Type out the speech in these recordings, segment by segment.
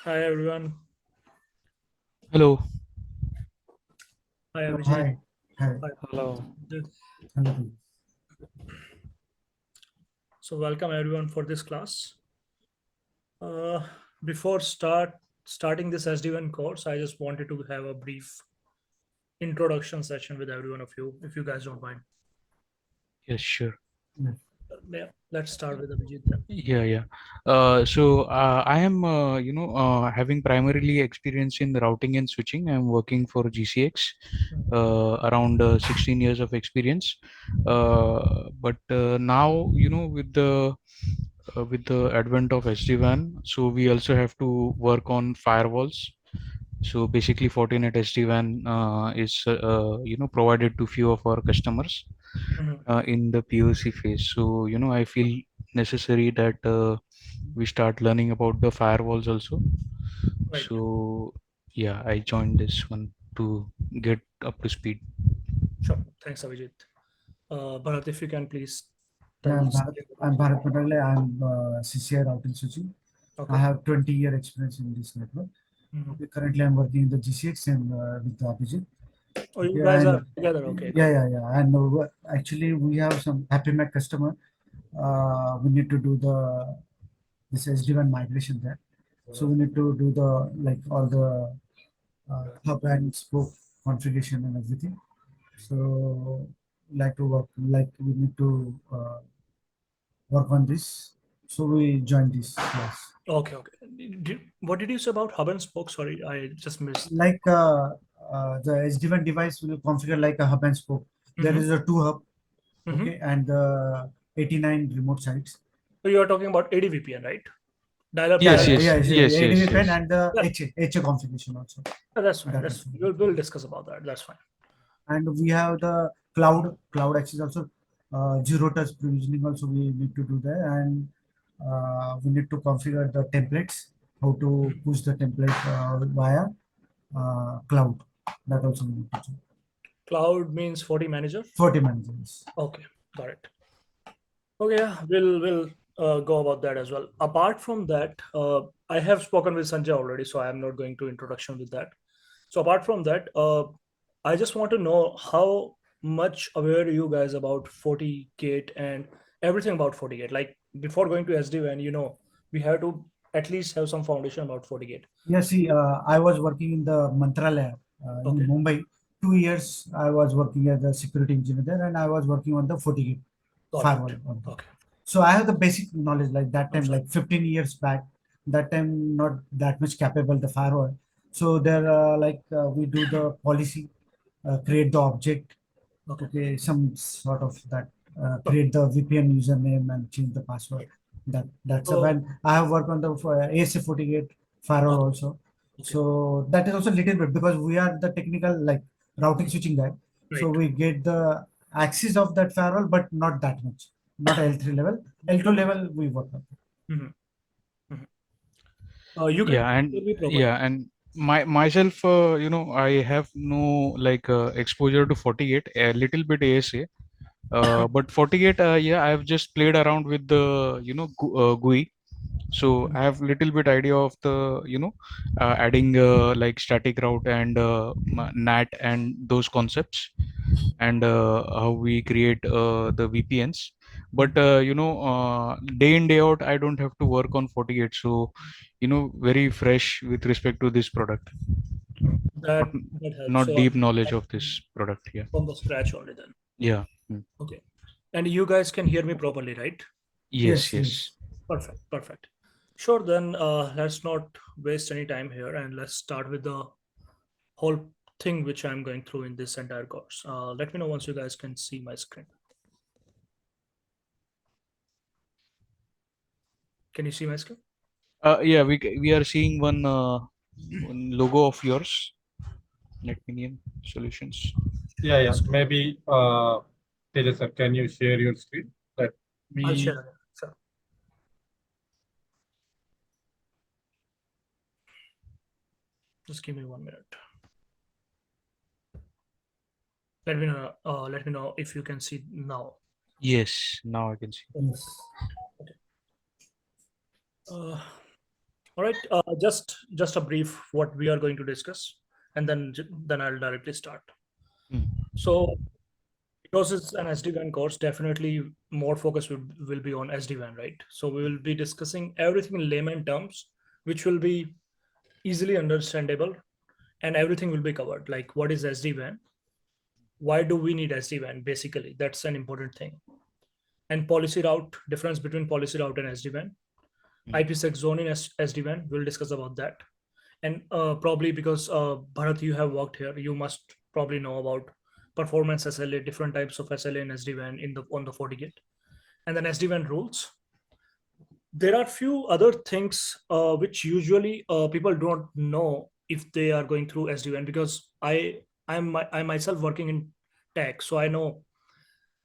Hi everyone. Hello. Hi Abhijit. Hi. Hi. Hi. Hello. Hello. So welcome everyone for this class. Before starting this SD-WAN course, I just wanted to have a brief introduction session with every one of you, if you guys don't mind. Yes, sure. Yeah, let's start with Abhijit then. Yeah. I am, having primarily experience in routing and switching. I'm working for GCX, around 16 years of experience. But now, with the advent of SD-WAN, so we also have to work on firewalls. So basically, Fortinet SD-WAN is, provided to few of our customers Mhm. in the POC phase. So, I feel necessary that we start learning about the firewalls also. Right. So, yeah, I joined this one to get up to speed. Sure. Thanks, Abhijit. Bharat, if you can please tell Yeah, us. I'm Bharat Patale. I'm CCI routing switching. Okay. I have 20-year experience in this network. Mhm. Okay, currently I'm working in the GCX and with the Abhijit. Oh, you Okay, guys and are together. Okay. yeah. And actually we have some Happy Mac customer. We need to do this SD-WAN migration there. So we need to do the like all the hub and spoke configuration and everything. So like to work like we need to work on this. So we joined this class. Okay. What did you say about hub and spoke? Sorry, I just missed. Like the SD-WAN device will configure like a hub and spoke. There Mm-hmm. is a two hub, Mm-hmm. okay, and 89 remote sites. So you are talking about ADVPN, right? Dial-up, Yeah, Yes, dial-up. yes, yeah, yes, yes, ADV pen yes. and the Yeah, HA configuration also. that's fine. That That's also. we'll discuss about that. That's fine. And we have the cloud access also, zero touch provisioning also we need to do there, and we need to configure the templates, how to Mhm. push the template via cloud. That also we need to do. Cloud means 40 manager. 40 managers. Okay, got it. Okay, yeah, we'll go about that as well. Apart from that, I have spoken with Sanjay already, so I am not going to introduction with that. So apart from that, I just want to know how much aware are you guys about FortiGate and everything about FortiGate. Like before going to SD-WAN, we have to at least have some foundation about FortiGate. Yeah, see, I was working in the Mantralaya in Okay, Mumbai. 2 years I was working as a security engineer there, and I was working on the FortiGate got it. firewall on that. Okay, So I have the basic knowledge like that I'm time, sorry. like 15 years back. That time not that much capable the firewall. So there, we do the policy, create the object, Okay, okay, some sort of that, so, create the VPN username and change the password. That's a so when I have worked on the ASA48 firewall okay, also. okay, So that is also little bit because we are the technical like routing switching guy. So right. we get the access of that firewall, but not that much. Not L3 level. L2 level we work on. Mhm, mhm. You can Yeah, hear and me properly. yeah, and myself, I have no like exposure to 48, a little bit ASA. But 48, yeah, I've just played around with the, GUI. So I have little bit idea of the, adding like static route and NAT and those concepts, and how we create the VPNs. But day in day out, I don't have to work on 48. So, very fresh with respect to this product. Not That helps. not So deep knowledge of this product. Yeah. from the scratch only then. Yeah. Mm. Okay. And you guys can hear me properly, right? Yes. Yes, Yes. yes. Perfect. Sure, then let's not waste any time here and let's start with the whole thing which I'm going through in this entire course. Let me know once you guys can see my screen. Can you see my screen? Yeah. We are seeing one logo of yours, NetMinion Solutions. Yeah. Maybe, Tejas sir, can you share your screen? Let I'll me. share again. Sure. Just give me 1 minute. Let me know. Let me know if you can see now. Yes, now I can see. Yes. Uh, all right. Just a brief what we are going to discuss, and then I'll directly start. Mm. So because it's an SD-WAN course, definitely more focus will be on SD-WAN, right? So we will be discussing everything in layman terms, which will be easily understandable, and everything will be covered. Like what is SD-WAN? Why do we need SD-WAN? Basically, that's an important thing. And policy route, difference between policy route and SD-WAN. Mm. IPsec zone in SD-WAN, we'll discuss about that. And probably because Bharat, you have worked here, you must probably know about performance SLA, different types of SLA and SD-WAN on the FortiGate, and then SD-WAN rules. There are few other things which usually people don't know if they are going through SD-WAN, because I myself working in tech, so I know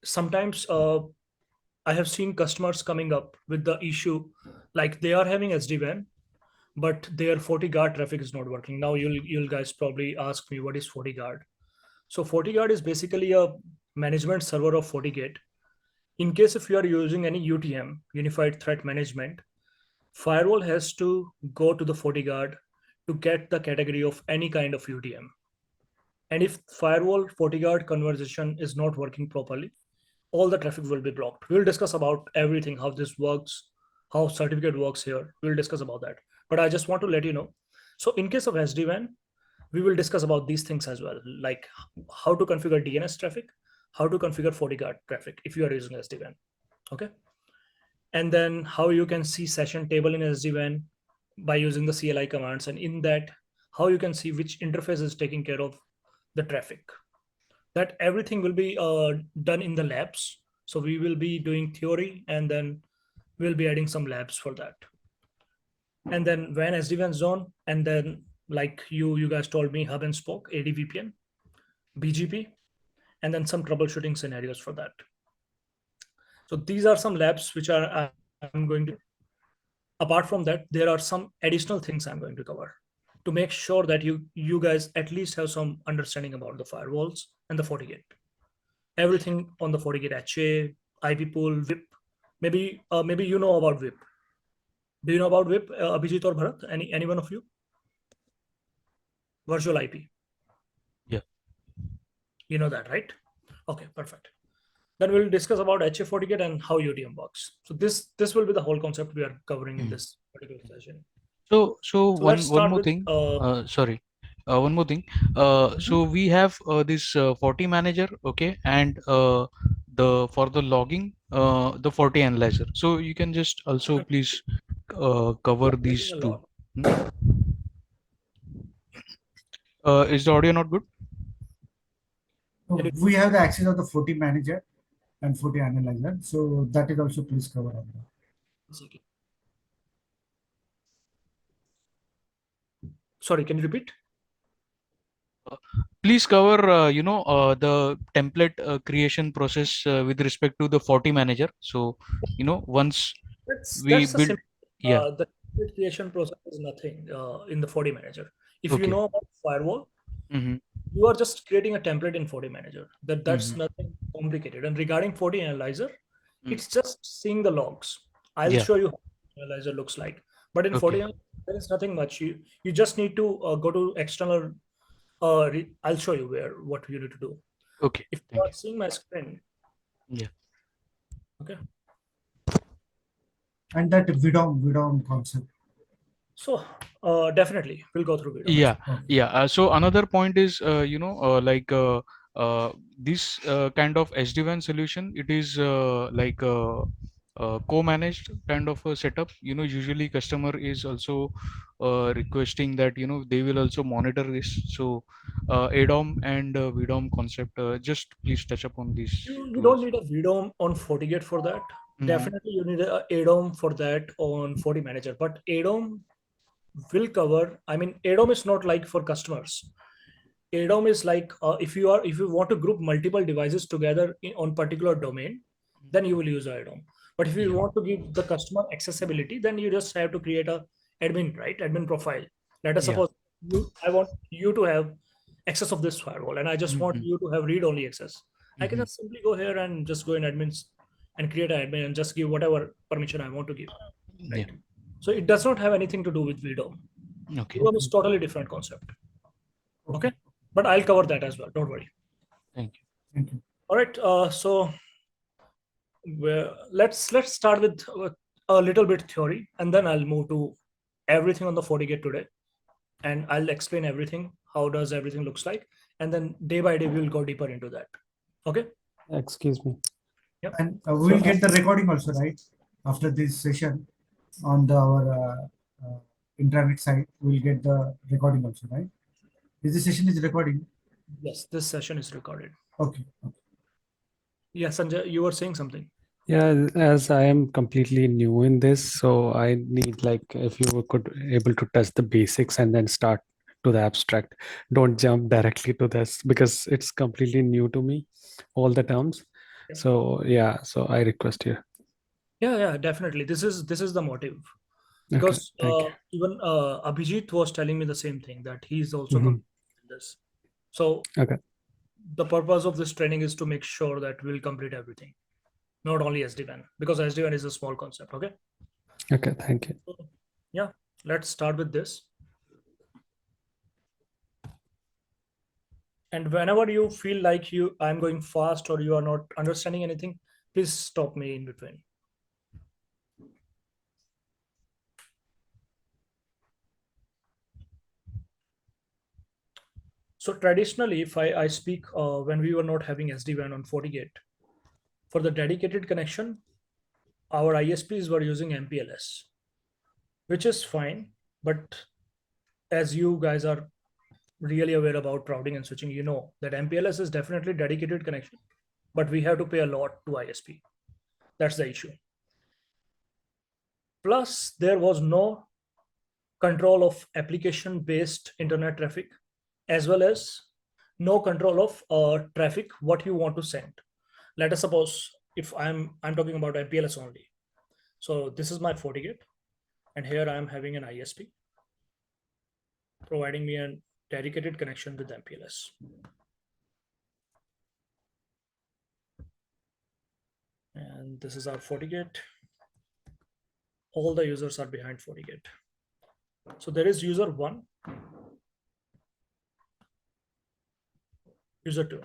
sometimes I have seen customers coming up with the issue like they are having SD-WAN, but their FortiGuard traffic is not working. Now you'll guys probably ask me what is FortiGuard. So FortiGuard is basically a management server of FortiGate. In case if you are using any UTM, Unified Threat Management, firewall has to go to the FortiGuard to get the category of any kind of UTM. And if firewall FortiGuard conversation is not working properly, all the traffic will be blocked. We'll discuss about everything, how this works, how certificate works here. We'll discuss about that. But I just want to let you know. So in case of SD-WAN, we will discuss about these things as well, like how to configure DNS traffic, how to configure FortiGuard traffic if you are using SD-WAN. Okay. And then how you can see session table in SD-WAN by using the CLI commands. And in that, how you can see which interface is taking care of the traffic. That everything will be done in the labs. So we will be doing theory, and then we'll be adding some labs for that. And then WAN SD-WAN zone, and then like you guys told me, hub and spoke, AD/VPN, BGP, and then some troubleshooting scenarios for that. So these are some labs which I'm going to. Apart from that, there are some additional things I'm going to cover to make sure that you guys at least have some understanding about the firewalls and the FortiGate. Everything on the FortiGate HA, IP pool, VIP. Maybe you know about VIP. Do you know about VIP, Abhijit or Bharat? Any one of you? Virtual IP. Yeah. You know that, right? Okay, perfect. Then we'll discuss about HA FortiGate and how UTM works. So this will be the whole concept we are covering in Mm. this particular session. So So let's one start more with thing. Sorry. One more thing. So we have this Forti manager, okay, and the for the logging, the Forti analyzer. So you can just also please cover we are getting these a two. lot. Hmm? Is the audio not good? So we have the access of the 40 manager and 40 analyzer. So that is also please cover on that. Sorry, can you repeat? Please cover, the template creation process with respect to the Forti manager. So, once we That's a build, simple. yeah, The template creation process is nothing in the FortiManager manager. If you okay. know about firewall, Mm-hmm. you are just creating a template in FortiManager manager. That's Mm-hmm. nothing complicated. And regarding Forti analyzer, Mm. it's just seeing the logs. I'll Yeah, show you how analyzer looks like. But in okay, Forti, there is nothing much. You just need to go to external. I'll show you what you need to do. okay. If you Thank are you. seeing my screen, Yeah. okay. And that VDOM concept. So definitely we'll go through VDOM as Yeah, well. Okay. yeah. So another point is, this kind of SD-WAN solution, it is like co-managed kind of a setup. Usually customer is also requesting that, they will also monitor this. So ADOM and VDOM concept, just please touch upon these You two don't as need a VDOM on FortiGate for that. well. Mm-hmm. Definitely, you need a ADOM for that on Forti Manager. But ADOM will cover. I mean, ADOM is not like for customers. ADOM is like if you want to group multiple devices together on particular domain, then you will use ADOM. But if you Yeah, want to give the customer accessibility, then you just have to create a admin, right? Admin profile. Let us yeah, suppose I want you to have access of this firewall, and I just want Mhm. you to have read-only access. I can Mhm. just simply go here and just go in admins and create an admin and just give whatever permission I want to give, Yeah. right? So it does not have anything to do with VDOM. Okay. VDOM is Okay. totally different concept. Okay. Okay, but I'll cover that as well. Don't worry. Thank you. Thank you. All right. So let's start with a little bit theory, and then I'll move to everything on the FortiGate today, and I'll explain everything. How does everything looks like, and then day by day we'll go deeper into that. Okay. Excuse me. Yep. And we So will get the recording also, right? After this session on our intranet site, we'll get the recording also, right? Is the session is recording? Yes, this session is recorded. Okay. Okay. Yeah, Sanjay, you were saying something. yeah, as I am completely new in this, so I need like if you could able to touch the basics and then start to the abstract. Don't jump directly to this because it's completely new to me, all the terms. Yeah. So yeah, so I request you. Yeah, definitely. This is the motive, Okay, because thank you. even Abhijit was telling me the same thing, that he's also Mhm. in this. So Okay, the purpose of this training is to make sure that we'll complete everything, not only SD-WAN, because SD-WAN is a small concept. Okay. okay, thank you. So, yeah, let's start with this. And whenever you feel like I'm going fast or you are not understanding anything, please stop me in between. So traditionally, if I speak, when we were not having SD-WAN on FortiGate, for the dedicated connection, our ISPs were using MPLS, which is fine. But as you guys are really aware about routing and switching, you know that MPLS is definitely dedicated connection, but we have to pay a lot to ISP. That's the issue. Plus, there was no control of application-based internet traffic, as well as no control of traffic what you want to send. Let us suppose if I'm talking about MPLS only. So this is my FortiGate, and here I am having an ISP providing me a dedicated connection with MPLS. And this is our FortiGate. All the users are behind FortiGate. So there is user 1, user 2.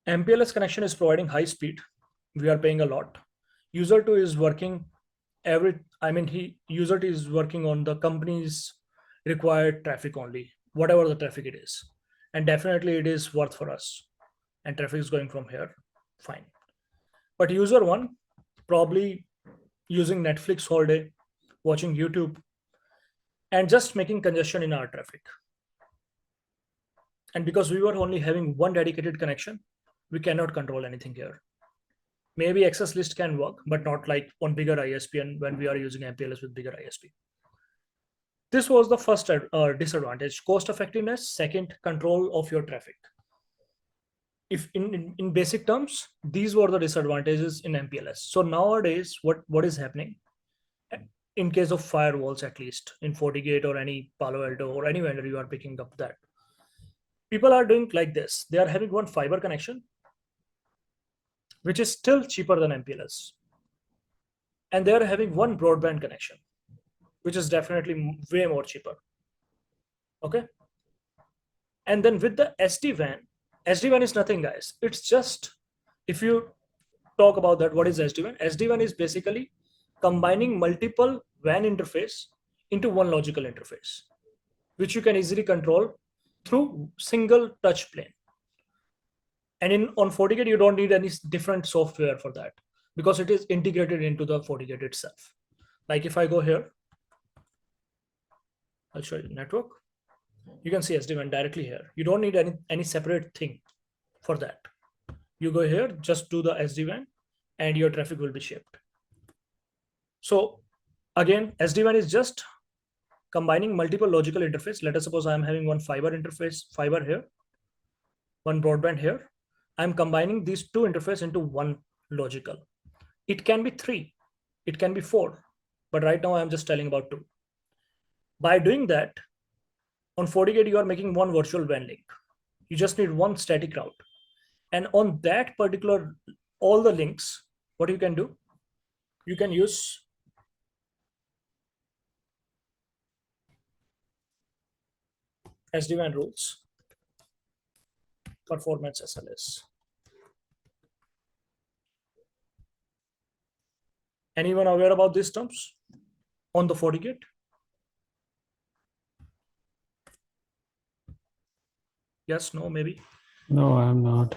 MPLS connection is providing high speed. We are paying a lot. User 2 is working user 2 is working on the company's required traffic only, whatever the traffic it is. And definitely it is worth for us. And traffic is going from here. Fine. But user 1 probably using Netflix whole day, watching YouTube, and just making congestion in our traffic. And because we were only having one dedicated connection, we cannot control anything here. Maybe access list can work, but not like on bigger ISP and when we are using MPLS with bigger ISP. This was the first disadvantage, cost effectiveness. Second, control of your traffic. If in basic terms, these were the disadvantages in MPLS. So nowadays, what is happening, in case of firewalls, at least in FortiGate or any Palo Alto or any vendor you are picking up, that people are doing like this. They are having one fiber connection, which is still cheaper than MPLS. And they are having one broadband connection, which is definitely way more cheaper. Okay. And then with the SD-WAN, SD-WAN is nothing, guys. It's just, if you talk about that, what is SD-WAN? SD-WAN is basically combining multiple WAN interface into one logical interface, which you can easily control through single touch plane. And on FortiGate, you don't need any different software for that because it is integrated into the FortiGate itself. Like if I go here, I'll show you network. You can see SD-WAN directly here. You don't need any separate thing for that. You go here, just do the SD-WAN, and your traffic will be shipped. So again, SD-WAN is just combining multiple logical interface. Let us suppose I'm having one fiber interface, fiber here, one broadband here. I'm combining these two interface into one logical. It can be 3, it can be 4, but right now I'm just telling about 2. By doing that, on FortiGate, you are making one virtual WAN link. You just need one static route. And on that particular, all the links, what you can do, you can use SD-WAN rules, performance SLAs. Anyone aware about these terms on the FortiGate? Yes, no, maybe. No, I'm not.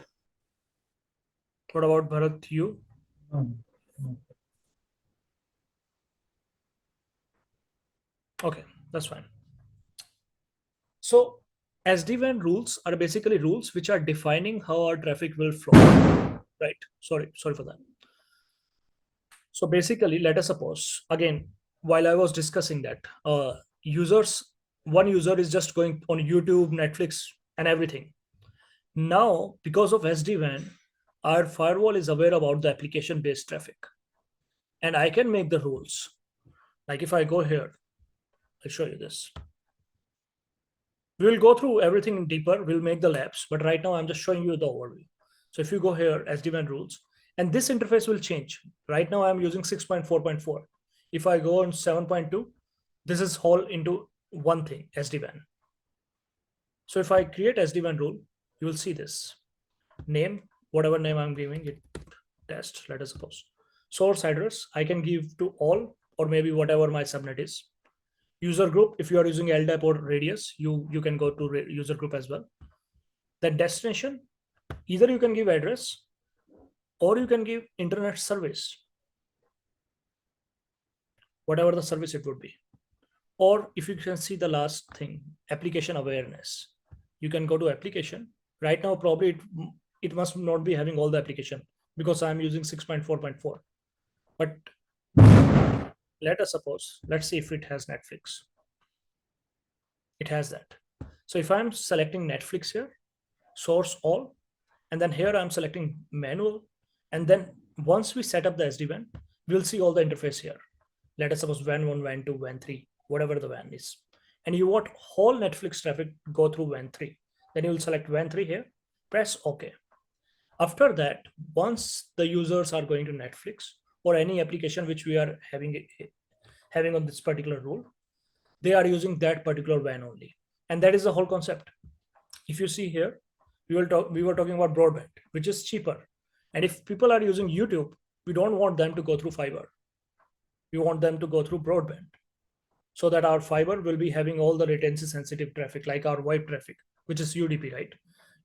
What about Bharat, you? Okay, that's fine. So SD-WAN rules are basically rules which are defining how our traffic will flow. Right. Sorry for that. So basically, let us suppose, again, while I was discussing that, one user is just going on YouTube, Netflix, and everything. Now, because of SD-WAN, our firewall is aware about the application-based traffic. And I can make the rules. Like if I go here, I'll show you this. We will go through everything deeper. We'll make the labs, but right now I'm just showing you the overview. So if you go here, SD-WAN rules, and this interface will change. Right now I'm using 6.4.4. If I go on 7.2, this is all into one thing, SD-WAN. So if I create SD-WAN rule, you will see this. Name, whatever name I'm giving it, test, let us suppose. Source address, I can give to all or maybe whatever my subnet is. User group, if you are using LDAP or radius, you can go to user group as well. Then destination, either you can give address or you can give internet service, whatever the service it would be. Or if you can see the last thing, application awareness, you can go to application. Right now, probably it must not be having all the application because I'm using 6.4.4. But let us suppose, let's see if it has Netflix. It has that. So if I'm selecting Netflix here, source all, and then here I'm selecting manual. And then once we set up the SD-WAN, we'll see all the interface here. Let us suppose WAN 1, WAN 2, WAN 3, whatever the WAN is. And you want whole Netflix traffic go through WAN 3. Then you will select WAN 3 here, press OK. After that, once the users are going to Netflix or any application which we are having on this particular rule, they are using that particular WAN only. And that is the whole concept. If you see here, we were talking about broadband, which is cheaper. And if people are using YouTube, we don't want them to go through fiber. We want them to go through broadband so that our fiber will be having all the latency sensitive traffic, like our VoIP traffic, which is UDP, right?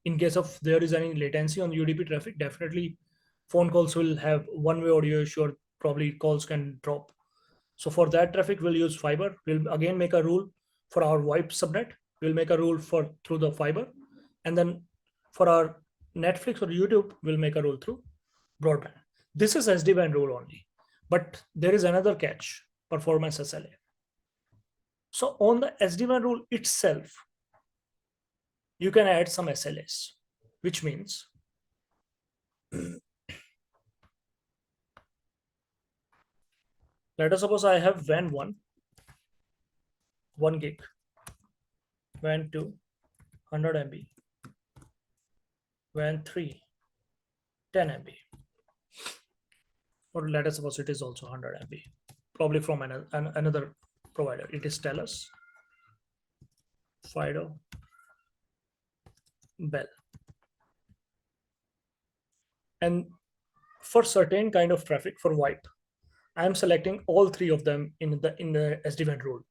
In case of there is any latency on UDP traffic, definitely phone calls will have one-way audio issue, or probably calls can drop. So for that traffic, we'll use fiber. We'll again make a rule for our VoIP subnet. We'll make a rule for through the fiber. And then for our Netflix or YouTube, we'll make a rule through broadband. This is SD-WAN rule only. But there is another catch, performance SLA. So on the SD-WAN rule itself, you can add some SLAs, which means let us suppose I have WAN 1, 1 gig, WAN 2, 100 MB, WAN 3, 10 MB. Or let us suppose it is also 100 MB, probably from another provider. It is TELUS, Fido, Bell. And for certain kind of traffic for VoIP, I'm selecting all three of them in the SD-WAN rule.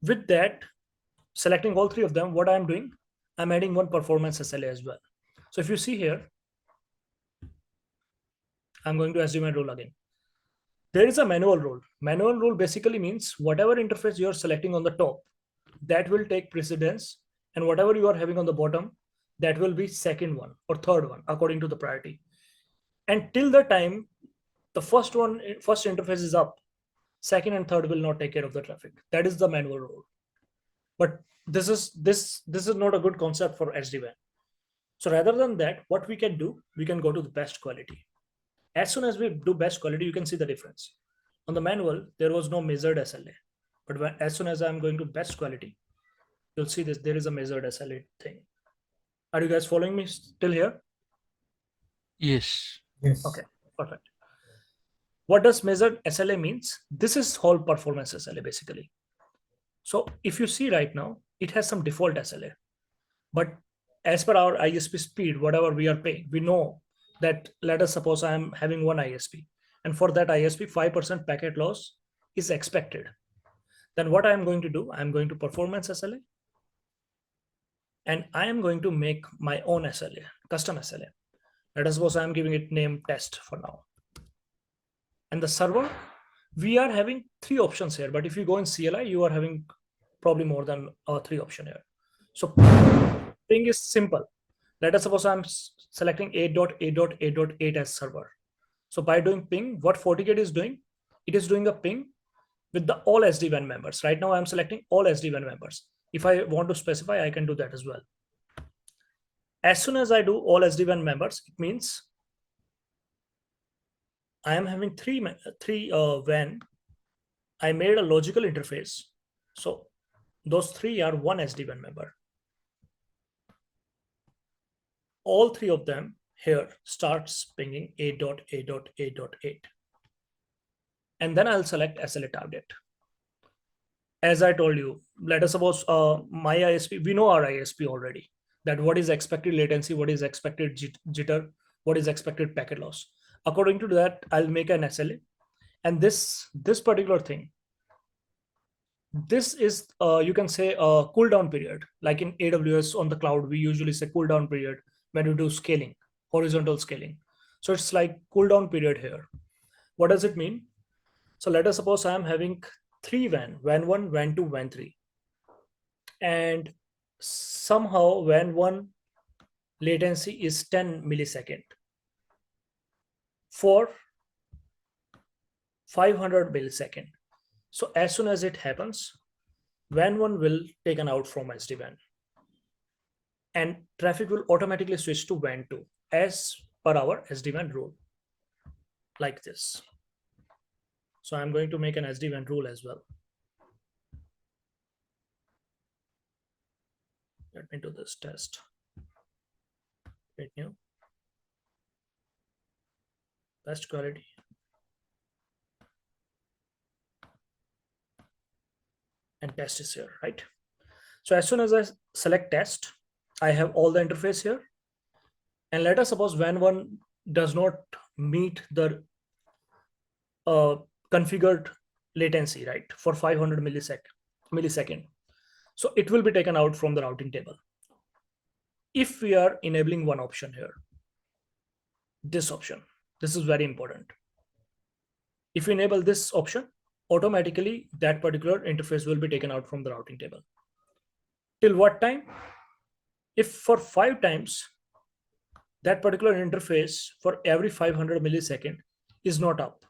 With that, selecting all three of them, what I'm doing, I'm adding one performance SLA as well. So if you see here, I'm going to SD-WAN rule again. There is a manual rule. Manual rule basically means whatever interface you're selecting on the top, that will take precedence, and whatever you are having on the bottom, that will be second one or third one according to the priority. And till the time the first interface is up, second and third will not take care of the traffic. That is the manual rule. But this is not a good concept for SD-WAN. So rather than that, what we can do, we can go to the best quality. As soon as we do best quality, you can see the difference. On the manual, there was no measured SLA, But as soon as I'm going to best quality, you'll see this. There is a measured SLA thing. Are you guys following me still here? Yes. Yes. Okay, perfect. What does measured SLA means? This is whole performance SLA basically. So if you see right now, it has some default SLA, but as per our ISP speed, whatever we are paying, we know that, let us suppose I am having one ISP, and for that ISP, 5% packet loss is expected. Then what I am going to do, I am going to performance SLA, and I am going to make my own SLA, custom SLA. Let us suppose I am giving it name test for now. And the server, we are having 3 options here, but if you go in CLI, you are having probably more than 3 option here. So thing is simple. Let us suppose I'm selecting 8.8.8.8 as server. So by doing ping, what FortiGate is doing, it is doing a ping with the all SD-WAN members. Right now I'm selecting all SD-WAN members. If I want to specify, I can do that as well. As soon as I do all SD-WAN members, it means I am having three WAN. I made a logical interface. So those 3 are one SD-WAN member. All 3 of them here starts pinging 8.8.8.8. And then I'll select SLA target. As I told you, let us suppose my ISP, we know our ISP already, that what is expected latency, what is expected jitter, what is expected packet loss. According to that, I'll make an SLA. And this particular thing, this is, you can say, a cooldown period. Like in AWS on the cloud, we usually say cooldown period when we do scaling, horizontal scaling. So it's like cooldown period here. What does it mean? So let us suppose I'm having 3 WAN 1, WAN 2, WAN 3. And somehow WAN 1 latency is 10 millisecond for 500 millisecond. So as soon as it happens, WAN 1 will taken out from SD-WAN. And traffic will automatically switch to WAN 2 as per our SD-WAN rule, like this. So I'm going to make an SD-WAN rule as well. Let me do this test. Create new. Best quality. And test is here, right? So as soon as I select test, I have all the interface here. And let us suppose WAN 1 does not meet the configured latency, right, for 500 millisecond. So it will be taken out from the routing table. If we are enabling one option here, this option, this is very important. If you enable this option, automatically that particular interface will be taken out from the routing table. Till what time? If for 5 times that particular interface for every 500 millisecond is not up.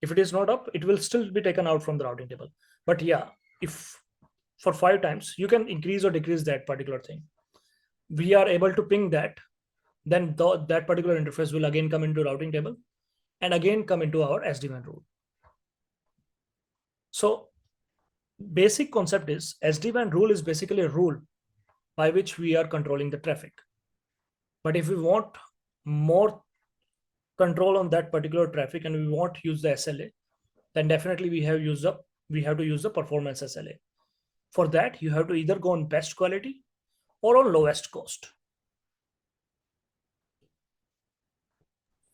If it is not up, it will still be taken out from the routing table. But yeah, if for 5 times, you can increase or decrease that particular thing. We are able to ping that, then that particular interface will again come into routing table and again come into our SD-WAN rule. So basic concept is SD-WAN rule is basically a rule by which we are controlling the traffic. But if we want more control on that particular traffic and we want to use the SLA, then definitely we have to use the performance SLA. For that, you have to either go on best quality or on lowest cost.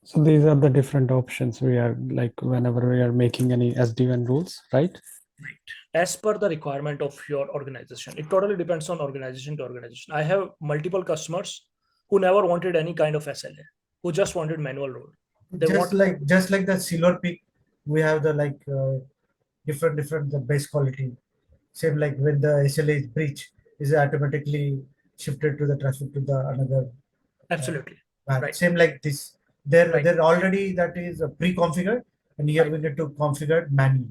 So these are the different options we are like whenever we are making any SD-WAN rules, right? Right. As per the requirement of your organization. It totally depends on organization to organization. I have multiple customers who never wanted any kind of SLA, who just wanted manual rule. Just like the silver peak, we have the different the base quality. Same like when the SLA is breach, is automatically shifted to the traffic to the another. Absolutely. Right. Same like this. They're already that is pre-configured, and here we need to configure manually.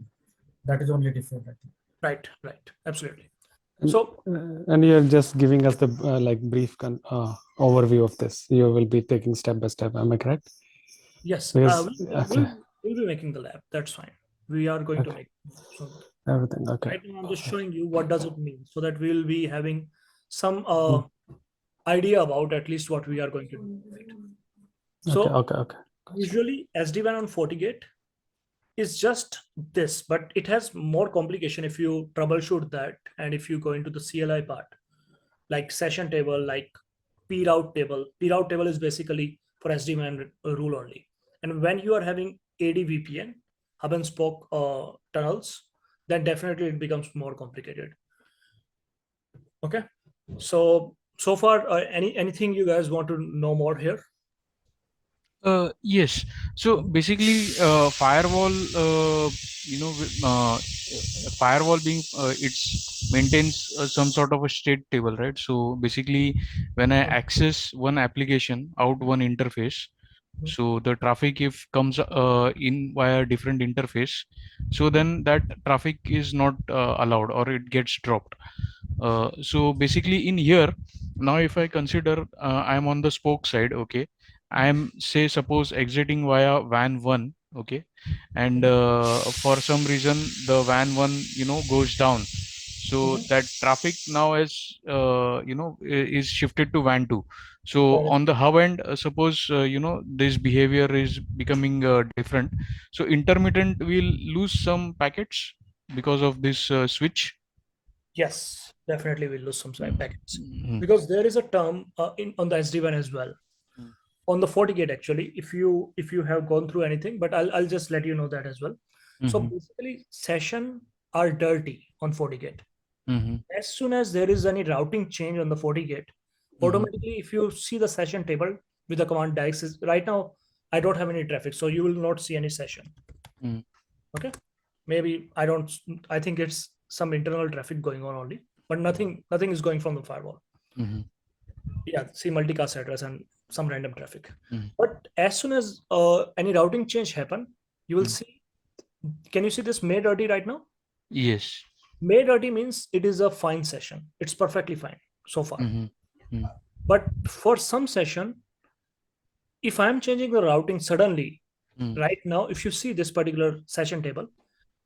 That is only different, I think. Right. Absolutely. And, so and you're just giving us the like brief overview of this. You will be taking step by step. Am I correct? Yes. Because, We'll be making the lab. That's fine. We are going to make. So. Everything. Okay. Right now, I'm just showing you what does it mean, so that we'll be having some idea about at least what we are going to do. So Okay. usually SD-WAN on FortiGate is just this, but it has more complication if you troubleshoot that, and if you go into the CLI part, like session table, like p route table. P route table is basically for SD-WAN rule only. And when you are having AD VPN, hub and spoke tunnels, then definitely it becomes more complicated. Okay, so far, anything you guys want to know more here? Yes. So basically, firewall, firewall being it's maintains some sort of a state table, right? So basically, when I access one application out one interface, so the traffic if comes in via different interface, so then that traffic is not allowed or it gets dropped. So basically in here, now if I consider I'm on the spoke side, okay, I'm say suppose exiting via WAN 1, okay, and for some reason the WAN 1 goes down, so that traffic now is is shifted to WAN 2. So on the hub end, suppose this behavior is becoming different, so intermittent will lose some packets because of this switch. Yes, definitely we'll lose some packets, Mhm. because there is a term on the SD-WAN as well. Mm. On the FortiGate, actually, if you have gone through anything, but I'll just let you know that as well. So Mhm. basically, session are dirty on FortiGate. Mhm. As soon as there is any routing change on the FortiGate, Mhm. automatically, if you see the session table with the command DICE, right now I don't have any traffic, so you will not see any session. Mm. Okay, maybe I don't. I think it's some internal traffic going on only, but nothing is going from the firewall. Mhm. Yeah, see multicast address and some random traffic. Mhm. But as soon as any routing change happen, you will Mm. see. Can you see this made dirty right now? Yes. Made dirty means it is a fine session. It's perfectly fine so far. Mhm. Mm. But for some session, if I'm changing the routing suddenly, Mm. right now, if you see this particular session table, Mm.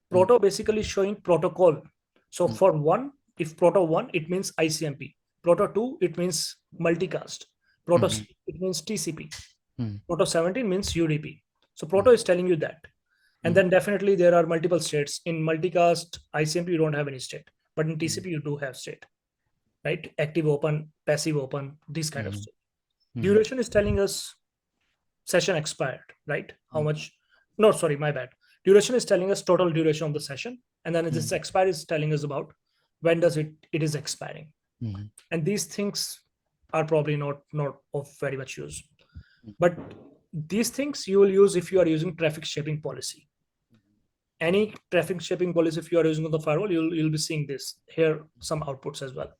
proto basically showing protocol. So Mm. for one, if proto 1, it means ICMP. Proto 2, it means multicast. Proto Mhm. 3, it means TCP. Mm. Proto 17 means UDP. So proto Mm. is telling you that. And Mm. then definitely there are multiple states. In multicast ICMP, you don't have any state, but in Mm. TCP, you do have state, right? Active open, passive open, these kind of Mhm. state. Mhm. Duration is telling us session expired, right? How Mm. much? No, sorry, my bad. Duration is telling us total duration of the session, and then this Mm. expire is telling us about when does it is expiring. Mhm. And these things are probably not of very much use, Mm. but these things you will use if you are using traffic shaping policy. Any traffic shaping policy, if you are using on the firewall, you'll be seeing this here, some outputs as well.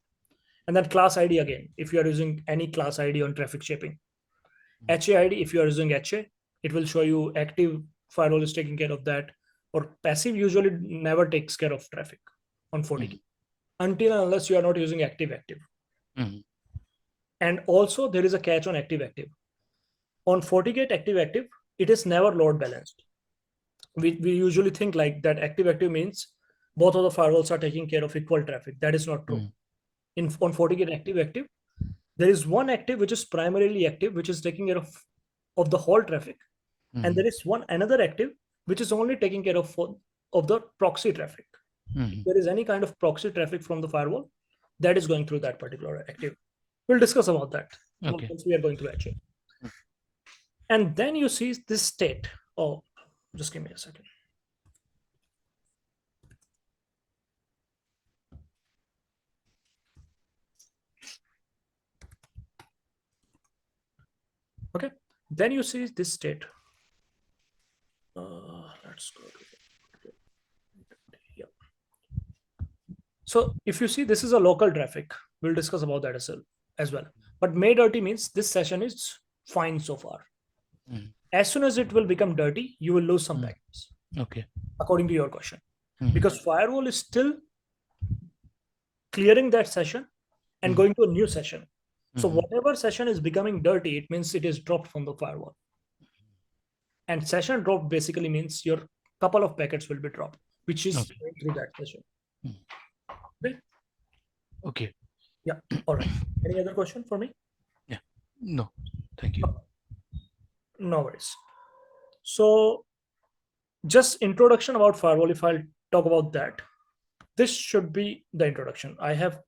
And then class ID again, if you are using any class ID on traffic shaping. HAID, if you are using HA, it will show you active firewall is taking care of that, or passive usually never takes care of traffic on 40K Mhm. until and unless you are not using active. Mhm. And also there is a catch on active. On 40K active, it is never load balanced. We usually think like that active means both of the firewalls are taking care of equal traffic. That is not true. Mm. In on 40K active, there is one active which is primarily active, which is taking care of the whole traffic, and Mhm. there is one another active which is only taking care of the proxy traffic. If Mhm. there is any kind of proxy traffic from the firewall, that is going through that particular active. We'll discuss about that Okay. once we are going through HA. And then you see this state. Oh, just give me a second. Okay, then you see this state. Let's go to yeah. So if you see, this is a local traffic. We'll discuss about that as well. But made dirty means this session is fine so far. Mhm. As soon as it will become dirty, you will lose some Mm. packets, Okay. according to your question, Mhm. because firewall is still clearing that session and Mhm. going to a new session. So Mhm. whatever session is becoming dirty, it means it is dropped from the firewall. And session drop basically means your couple of packets will be dropped. which is Okay. going through that session. Okay. Okay. Yeah. All right. Any other question for me? Yeah. No. Thank you. No worries. So just introduction about firewall. If I'll talk about that, this should be the introduction. I have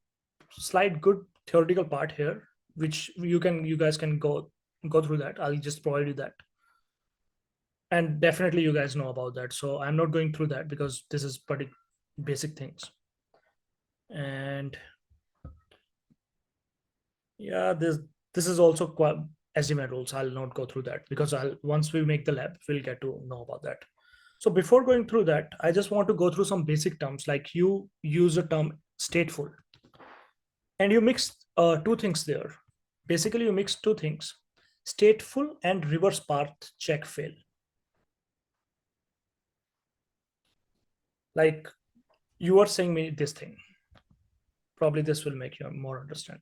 slight good theoretical part here, which you guys can go through that. I'll just provide you that. And definitely you guys know about that. So I'm not going through that because this is pretty basic things. And yeah, this is also quite estimate rules. I'll not go through that because once we make the lab, we'll get to know about that. So before going through that, I just want to go through some basic terms. Like you use the term stateful, and you mix two things there. Basically, you mix two things: stateful and reverse path check fail. Like you are saying me this thing. Probably this will make you more understand.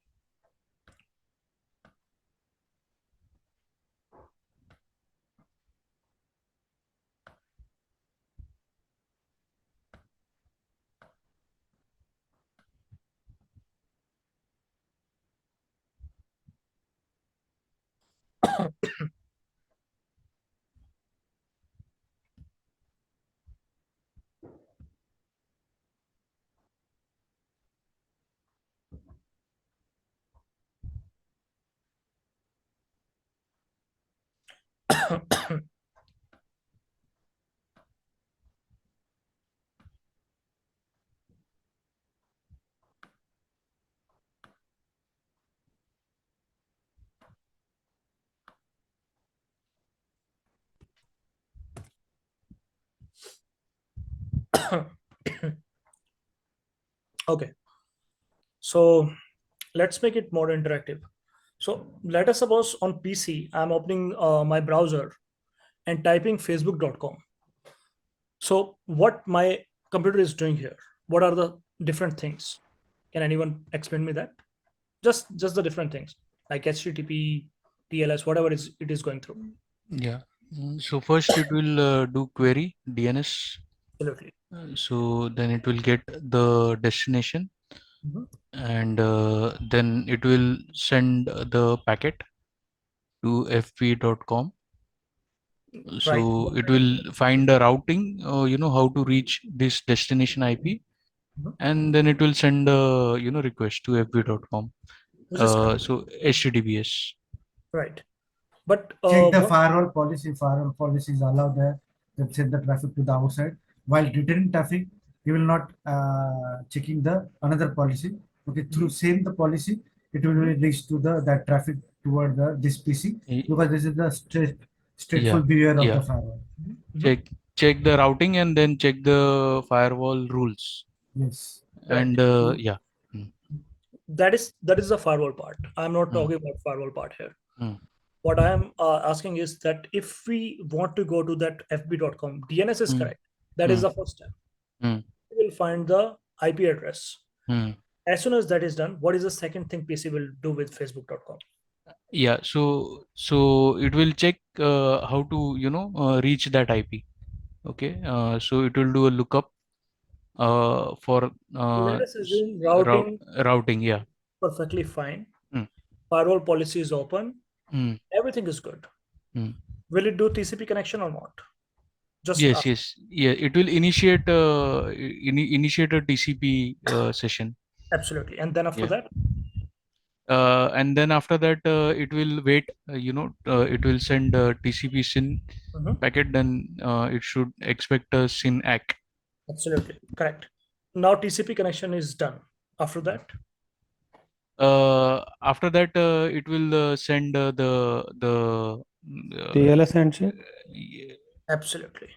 Okay, so let's make it more interactive. So let us suppose on PC, I'm opening my browser and typing facebook.com. So what my computer is doing here? What are the different things? Can anyone explain me that? Just the different things like HTTP, TLS, whatever it is going through. Yeah. So first it will do query DNS. Absolutely. So then it will get the destination, Mhm. and then it will send the packet to fp.com. Right. So it will find the routing, how to reach this destination IP, Mhm. and then it will send a request to fp.com. Which is correct. So HTTPS. Right. But Check the what? firewall policy. Firewall policies allow that send the traffic to the outside. While returning traffic, you will not checking the another policy. Okay, through same the policy, it will Mhm. reach to the that traffic toward this PC because this is the Yeah, stateful behavior of yeah. the firewall. Mhm. Check the routing and then check the firewall rules. Yes. Correct. And yeah. Mm, That is the firewall part. I'm not mm, talking about firewall part here. mm, What I am asking is that if we want to go to that fb.com, DNS is mm, correct. That is mm, the first step. mm, We will find the IP address. mm. As soon as that is done, what is the second thing PC will do with facebook.com? Yeah, so it will check how to reach that IP. Okay, so it will do a lookup for Let us assume routing routing. Yeah. perfectly fine. Mm, Firewall policy is open. mm, Everything is good. mm. Will it do TCP connection or not? Just Yes, ask. yes, yeah. It will initiate initiate a TCP session. Absolutely. And then after Yeah. that, And then after that, it will wait. It will send TCP SYN mhm, packet. Then it should expect a SYN ACK. absolutely correct. Now TCP connection is done. After that, After that, it will send TLS handshake. y- absolutely.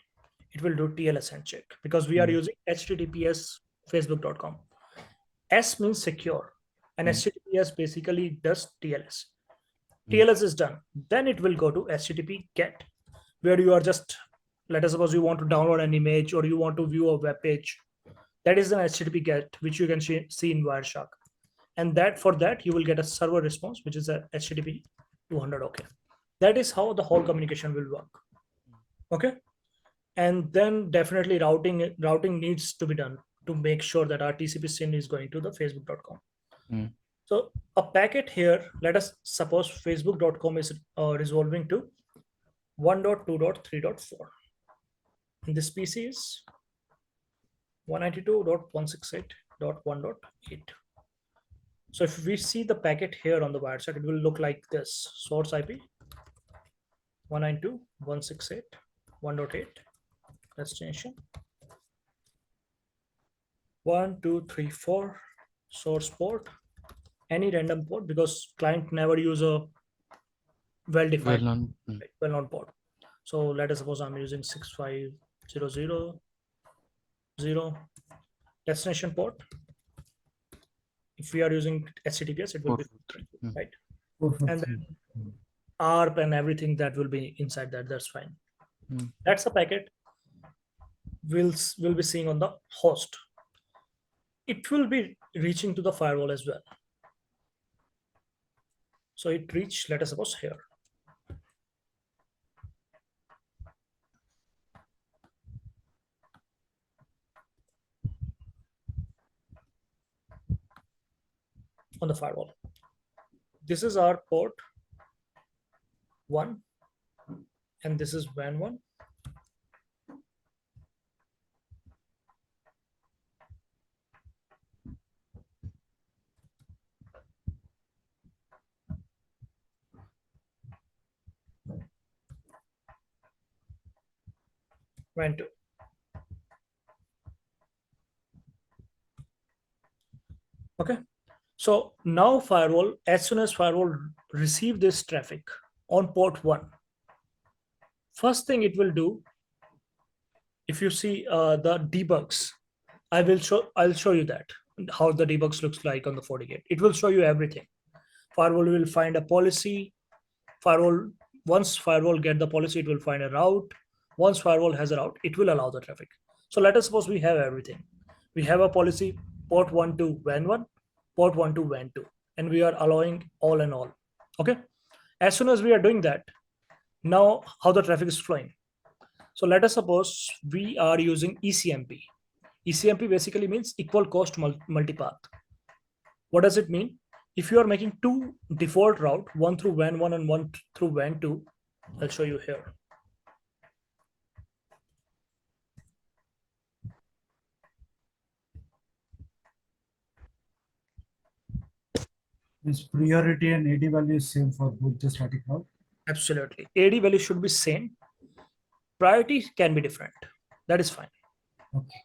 It will do TLS and check because we are mm, using HTTPS facebook.com. S means secure, and mm, HTTPS basically does TLS. mm, TLS is done. Then it will go to HTTP GET, where you are just, let us suppose you want to download an image or you want to view a web page. That is an HTTP GET, which you can see in Wireshark. And that for that, you will get a server response, which is a HTTP 200 OK. That is how the whole communication will work. Okay. And then definitely routing needs to be done to make sure that our TCP SYN is going to the facebook.com. So a packet here, let us suppose facebook.com is resolving to 1.2.3.4. And this PC is 192.168.1.8. So if we see the packet here on the wire side, it will look like this: source IP 192.168.1.8, destination 1, 2, 3, 4, source port, any random port, because client never use a well-defined, well-known port. So let us suppose I'm using 6500 destination port. If we are using HTTPS, it will be right. And then ARP and everything that will be inside that, that's fine. That's a packet we'll be seeing on the host. It will be reaching to the firewall as well. So it reached, let us suppose, here. On the firewall. This is our port 1, and this is WAN 1. WAN 2. Okay. So now firewall, as soon as firewall receive this traffic on port 1, first thing it will do, if you see the debugs, I'll show you that how the debugs looks like on the FortiGate. It will show you everything. Firewall will find a policy. Once firewall get the policy, it will find a route. Once firewall has a route, it will allow the traffic. So let us suppose we have everything. We have a policy, port 1 to WAN 1, port 1 to WAN 2, and we are allowing all and all. Okay. As soon as we are doing that, now how the traffic is flowing. So let us suppose we are using ECMP. ECMP basically means equal cost multipath. What does it mean? If you are making two default route, one through WAN 1 and one through WAN 2, I'll show you here. Is priority and AD value same for both the static route? Absolutely. AD value should be same. Priority can be different. That is fine. Okay.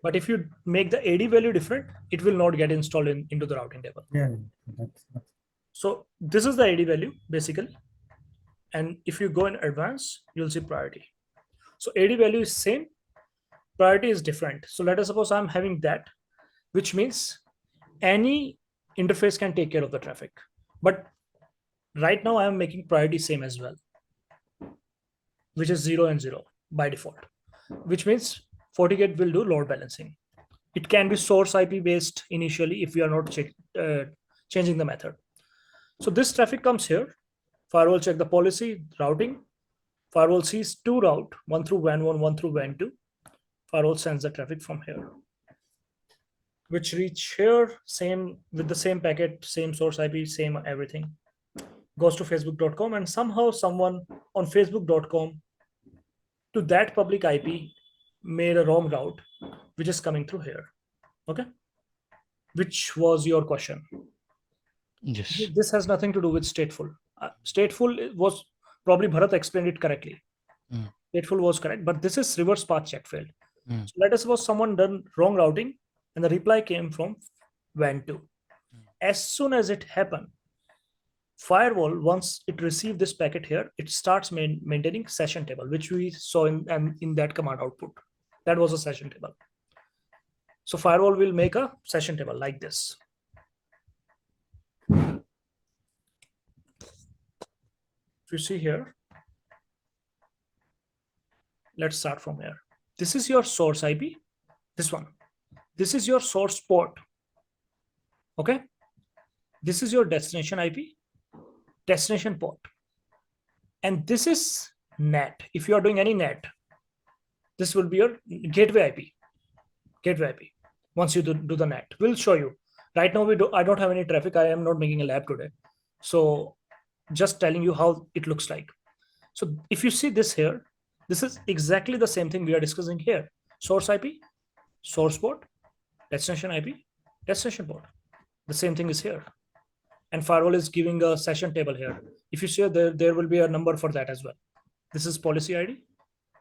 But if you make the AD value different, it will not get installed into the routing table. Yeah, that's... So this is the AD value basically. And if you go in advanced, you'll see priority. So AD value is same, priority is different. So let us suppose I'm having that, which means any interface can take care of the traffic. But right now I'm making priority same as well, which is 0 and 0 by default, which means FortiGate will do load balancing. It can be source IP based initially if we are not changing the method. So this traffic comes here. Firewall check the policy, routing. Firewall sees two route, one through WAN 1, one through WAN 2. Firewall sends the traffic from here, which reach here, same with the same packet, same source IP, same everything. Goes to facebook.com, and somehow someone on facebook.com to that public IP made a wrong route, which is coming through here. Okay. Which was your question? Yes. This has nothing to do with stateful. Stateful was probably Bharat explained it correctly. Stateful was correct, but this is reverse path check failed. So let us suppose someone done wrong routing and the reply came from WAN 2. As soon as it happened, firewall, once it received this packet here, it starts maintaining session table, which we saw in that command output. That was a session table. So firewall will make a session table like this. If you see here, let's start from here. This is your source IP, this one. This is your source port. Okay. This is your destination IP, destination port. And this is NAT. If you are doing any NAT, This will be your gateway IP. Gateway IP. Once you do the NAT, we'll show you. Right now, I don't have any traffic. I am not making a lab today. So just telling you how it looks like. So if you see this here, this is exactly the same thing we are discussing here. Source IP, source port, destination IP, destination port. The same thing is here. And firewall is giving a session table here. If you see there will be a number for that as well. This is policy ID.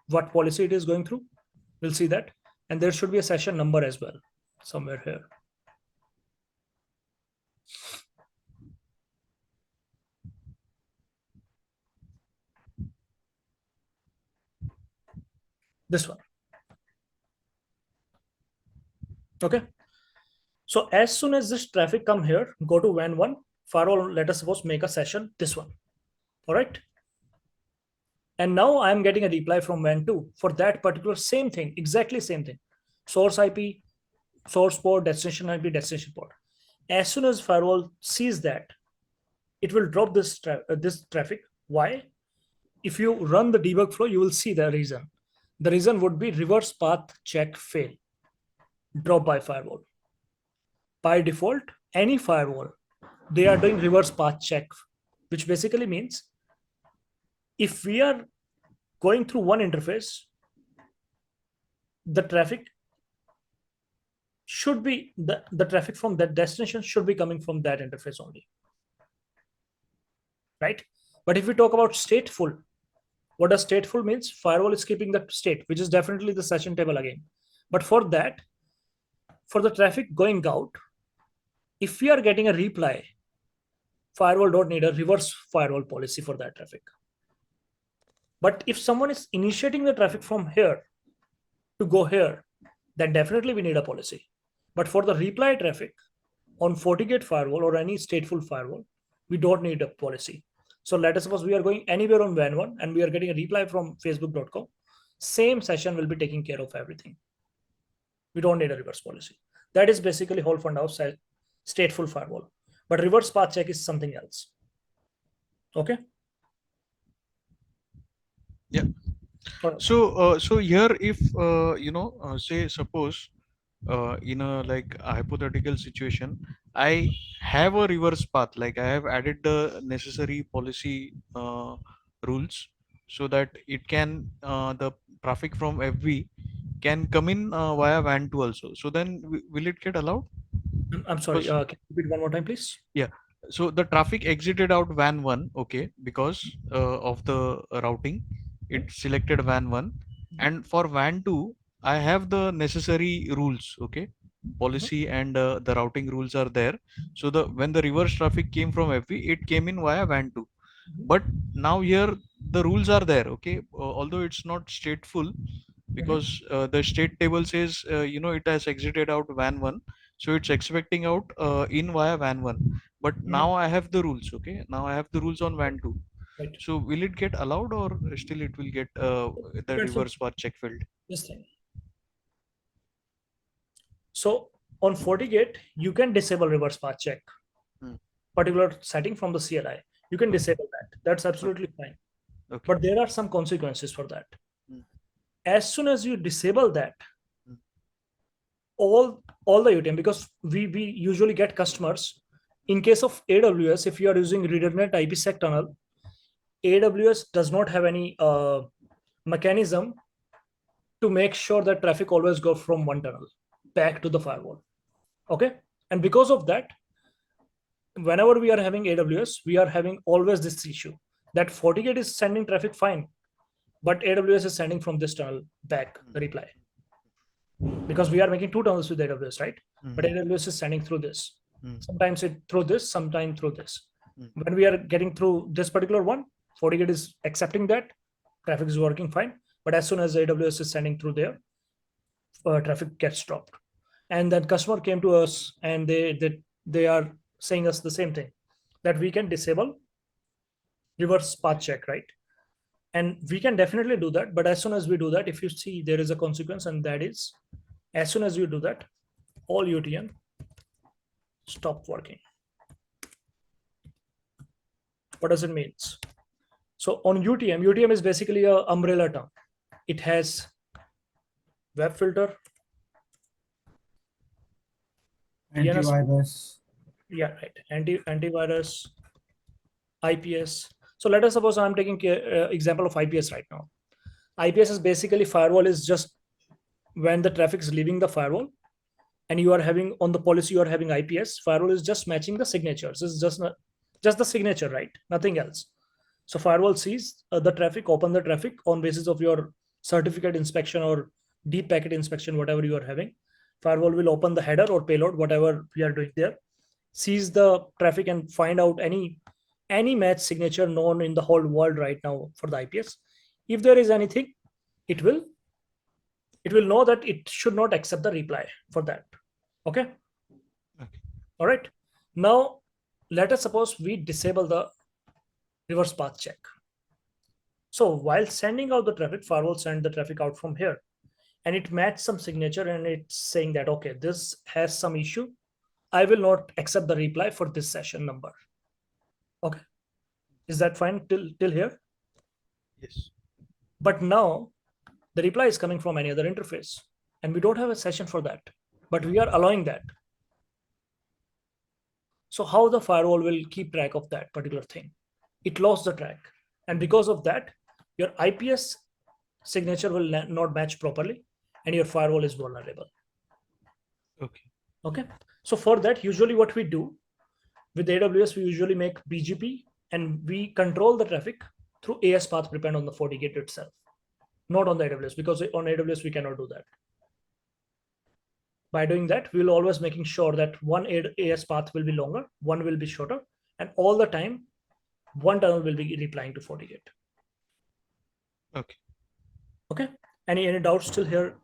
What policy it is going through, we'll see that. And there should be a session number as well, somewhere here. This one. Okay. So as soon as this traffic come here, go to WAN 1, firewall, let us suppose make a session, this one. All right. And now I'm getting a reply from WAN 2 for that particular same thing, exactly same thing. Source IP, source port, destination IP, destination port. As soon as firewall sees that, it will drop this traffic. Why? If you run the debug flow, you will see the reason. The reason would be reverse path check fail, drop by firewall. By default, any firewall, they are doing reverse path check, which basically means if we are going through one interface, the traffic should be the traffic from that destination should be coming from that interface only, right? But if we talk about stateful, what does stateful means? Firewall is keeping the state, which is definitely the session table again. But for that, for the traffic going out, if we are getting a reply, firewall don't need a reverse firewall policy for that traffic. But if someone is initiating the traffic from here to go here, then definitely we need a policy. But for the reply traffic on FortiGate firewall or any stateful firewall, we don't need a policy. So let us suppose we are going anywhere on WAN 1 and we are getting a reply from facebook.com. Same session will be taking care of everything. We don't need a reverse policy. That is basically whole fund house stateful firewall. But reverse path check is something else. Okay. Yeah. Alright. So here, if say suppose in a like a hypothetical situation, I have a reverse path, like I have added the necessary policy rules so that it can the traffic from FB can come in via WAN 2 also. So then will it get allowed? I'm sorry. Because Can you repeat one more time, please? yeah, so the traffic exited out WAN 1, okay, because of the routing, it selected WAN 1, and for WAN 2, I have the necessary rules, okay, policy and the routing rules are there. So the when the reverse traffic came from FV, it came in via WAN 2. But now here the rules are there, okay, although it's not stateful because the state table says it has exited out WAN 1, so it's expecting out in via WAN 1. But now I have the rules, okay, now I have the rules on WAN 2. Right. So will it get allowed or still it will get the Depends on reverse path check failed? this thing. So on FortiGate, you can disable reverse path check. Particular setting from the CLI, you can disable that. That's absolutely fine. Okay. But there are some consequences for that. As soon as you disable that, all the UTM, because we usually get customers in case of AWS, if you are using redundant IPsec tunnel, AWS does not have any mechanism to make sure that traffic always go from one tunnel back to the firewall. Okay. And because of that, whenever we are having AWS, we are having always this issue that FortiGate is sending traffic fine, but AWS is sending from this tunnel back the reply. Because we are making two tunnels with AWS, right? But AWS is sending through this. Sometimes it through this, sometimes through this. When we are getting through this particular one, FortiGate is accepting that traffic is working fine. But as soon as AWS is sending through there, traffic gets stopped. And then customer came to us and they are saying us the same thing, that we can disable reverse path check, right? And we can definitely do that. But as soon as we do that, if you see, there is a consequence, and that is, as soon as you do that, all UTM stop working. What does it mean? So on UTM is basically an umbrella term. It has web filter, DNS, Antivirus. yeah, right, antivirus, IPS. So let us suppose I'm taking example of IPS right now. IPS is basically firewall is just when the traffic is leaving the firewall and you are having on the policy you are having IPS. Firewall is just matching the signatures. It's just the signature, right? Nothing else. So firewall sees the traffic, open the traffic on basis of your certificate inspection or deep packet inspection, whatever you are having. Firewall will open the header or payload, whatever we are doing there, sees the traffic and find out any match signature known in the whole world right now for the IPS. If there is anything, it will know that it should not accept the reply for that. Okay. Okay. All right. Now let us suppose we disable the reverse path check. So while sending out the traffic, firewall send the traffic out from here, and it matched some signature, and it's saying that okay, this has some issue. I will not accept the reply for this session number. Okay, is that fine till here? Yes. But now the reply is coming from any other interface, and we don't have a session for that, but we are allowing that. So how the firewall will keep track of that particular thing? It lost the track, and because of that, your IPS signature will not match properly, and your firewall is vulnerable. Okay. Okay. So for that, usually what we do with AWS, we usually make BGP and we control the traffic through AS path prepared on the FortiGate itself, not on the AWS, because on AWS we cannot do that. By doing that, we will always making sure that one AS path will be longer, one will be shorter, and all the time, one tunnel will be replying to FortiGate. Okay. Okay. Any doubts still here?